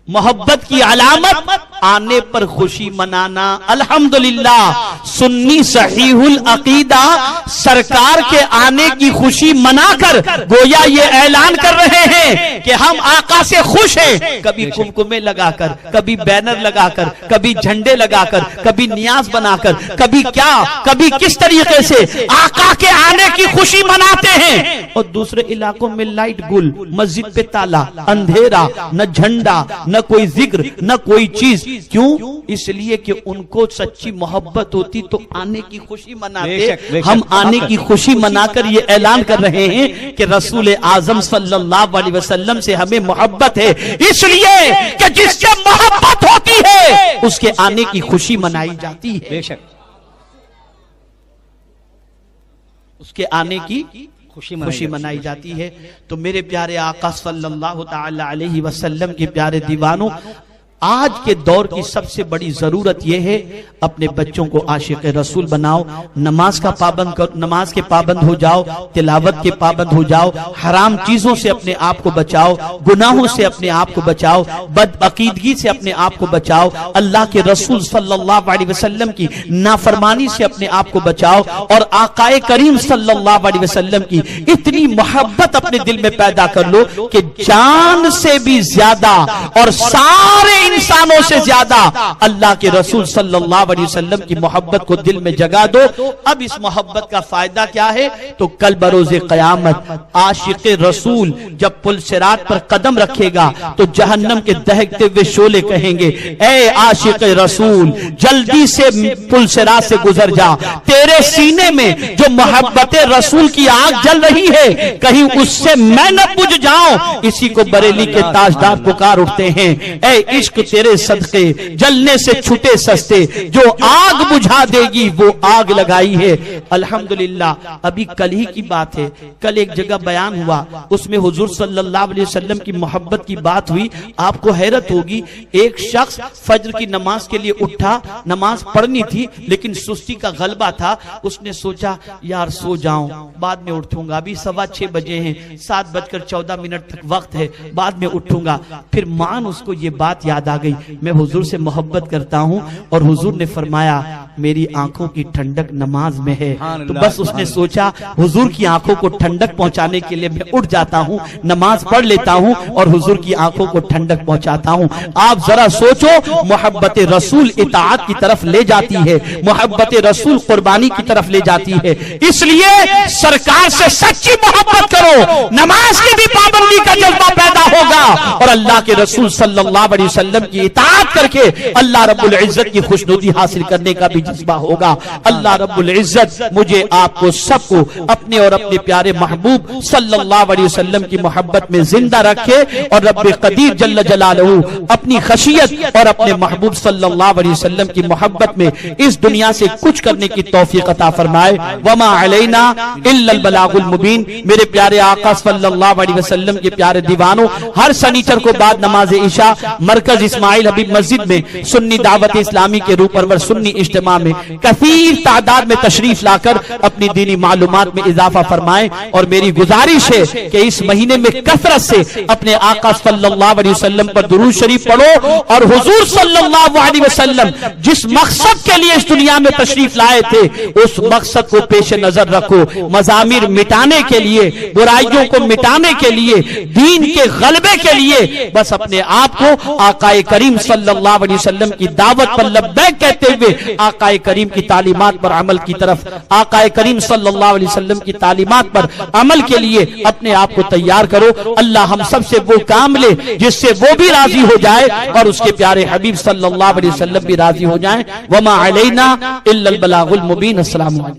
محبت کی علامت آنے پر خوشی منانا. الحمدللہ سنی صحیح العقیدہ سرکار کے آنے کی خوشی منا کر گویا یہ اعلان کر رہے ہیں کہ ہم آقا سے خوش ہیں. کبھی کمکمے لگا کر، کبھی بینر لگا کر، کبھی جھنڈے لگا کر، کبھی نیاز بنا کر، کبھی کیا، کبھی کس طریقے سے آقا کے آنے کی خوشی مناتے ہیں. اور دوسرے علاقوں میں لائٹ گل، مسجد پہ تالا، اندھیرا، نہ جھنڈا، نہ کوئی ذکر، نہ کوئی چیز. کیوں؟ اس لیے کہ ان کو سچی محبت ہوتی تو آنے کی خوشی مناتے. ہم آنے کی خوشی منا کر یہ اعلان کر رہے ہیں کہ رسول اعظم صلی اللہ علیہ وسلم سے ہمیں محبت ہے، اس لیے کہ جس سے محبت ہوتی ہے اس کے آنے کی خوشی منائی جاتی ہے. بے شک. اس کے آنے کی خوشی منائی جاتی ہے. تو میرے پیارے آقا صلی اللہ تعالی علیہ وسلم کے پیارے دیوانوں، آج کے دور کی سب سے بڑی ضرورت یہ ہے اپنے بچوں کو عاشق رسول بناؤ. نماز کا پابند کرو، نماز کے پابند ہو جاؤ، تلاوت کے پابند ہو جاؤ، حرام چیزوں سے اپنے آپ کو بچاؤ، گناہوں سے اپنے آپ کو بچاؤ، بد عقیدگی سے اپنے آپ کو بچاؤ، اللہ کے رسول صلی اللہ علیہ وسلم کی نافرمانی سے اپنے آپ کو بچاؤ، اور آقا کریم صلی اللہ علیہ وسلم کی اتنی محبت اپنے دل میں پیدا کر لو کہ جان سے بھی زیادہ اور سارے انسانوں سے زیادہ اللہ کے رسول صلی اللہ علیہ وسلم کی محبت کو دل میں جگا دو. اب اس محبت کا فائدہ کیا ہے؟ تو کل بروز قیامت عاشق رسول جب پل صراط پر قدم رکھے گا تو جہنم کے دہکتے ہوئے شعلے کہیں گے اے عاشق رسول جلدی سے پل صراط سے گزر جا، تیرے سینے میں جو محبت رسول کی آگ جل رہی ہے کہیں اس سے میں نہ بجھ جاؤں. اسی کو بریلی کے تاجدار پکار اٹھتے ہیں اے عشق تیرے صدقے جلنے سے چھٹے سستے، جو آگ بجھا دے گی وہ آگ لگائی ہے. الحمدللہ ابھی کل ہی کی بات ہے، کل ایک جگہ بیان ہوا، اس میں حضور صلی اللہ علیہ وسلم کی محبت کی بات ہوئی. آپ کو حیرت ہوگی، ایک شخص فجر کی نماز کے لیے اٹھا، نماز پڑھنی تھی لیکن سستی کا غلبہ تھا. اس نے سوچا یار سو جاؤں بعد میں اٹھوں گا، ابھی 6:15 بجے ہیں، 7:14 تک وقت ہے، بعد میں اٹھوں گا. پھر مان اس کو یہ بات یاد آ گئی میں حضور سے محبت کرتا ہوں اور حضور نے فرمایا میری آنکھوں کی ٹھنڈک نماز میں ہے. تو بس اس نے سوچا حضور کی آنکھوں کو ٹھنڈک پہنچانے کے لیے میں اٹھ جاتا ہوں، نماز پڑھ لیتا ہوں اور حضور کی آنکھوں کو ٹھنڈک پہنچاتا ہوں. آپ ذرا سوچو، محبت رسول اطاعت کی طرف لے جاتی ہے، محبت رسول قربانی کی طرف لے جاتی ہے. اس لیے سرکار سے سچی محبت کرو، نماز کی بھی پابندی کا جذبہ پیدا ہوگا اور اللہ کے رسول صلی اللہ علیہ وسلم کی اطاعت کر کے اللہ رب العزت کی خوشنودی حاصل کرنے کا بھی جذبہ ہوگا۔ اللہ رب العزت مجھے آپ کو سب کو اپنے اور اپنے پیارے محبوب صلی اللہ علیہ وسلم کی محبت میں زندہ رکھے، اور رب قدیر جل جلالہ اپنی خشیت اور اپنے محبوب صلی اللہ علیہ وسلم کی محبت میں اس دنیا سے کچھ کرنے کی توفیق عطا فرمائے۔ وما علینا الا البلاغ المبین۔ میرے پیارے آقا صلی اللہ علیہ وسلم کے پیارے دیوانوں، ہر سنیچر کو بعد نماز عشاء مرکز اسماعیل حبیب مسجد میں سنی دعوت اسلامی کے روح پرور سنی اجتماع میں کثیر تعداد میں تشریف لا کر اپنی دینی معلومات میں اضافہ فرمائیں، اور میری گزارش ہے کہ اس مہینے میں کثرت سے اپنے آقا صلی اللہ علیہ وسلم پر درود شریف پڑھو، اور حضور صلی اللہ علیہ وسلم جس مقصد کے لیے اس دنیا میں تشریف لائے تھے اس مقصد کو پیش نظر رکھو، مضامیر مٹانے کے لیے، برائیوں کو مٹانے کے لیے، دین کے غلبے کے لیے بس اپنے آپ کو آقا کریم صلی اللہ علیہ وسلم کی دعوت پر لبیک کہتے ہوئے آقا کریم کی تعلیمات پر عمل کی طرف، آقا کریم صلی اللہ علیہ وسلم کی تعلیمات پر عمل کے لیے اپنے آپ کو تیار کرو۔ اللہ ہم سب سے وہ کام لے جس سے وہ بھی راضی ہو جائے اور اس کے پیارے حبیب صلی اللہ علیہ وسلم بھی راضی ہو جائیں۔ وما علینا الا البلاغ المبین۔ السلام علیکم۔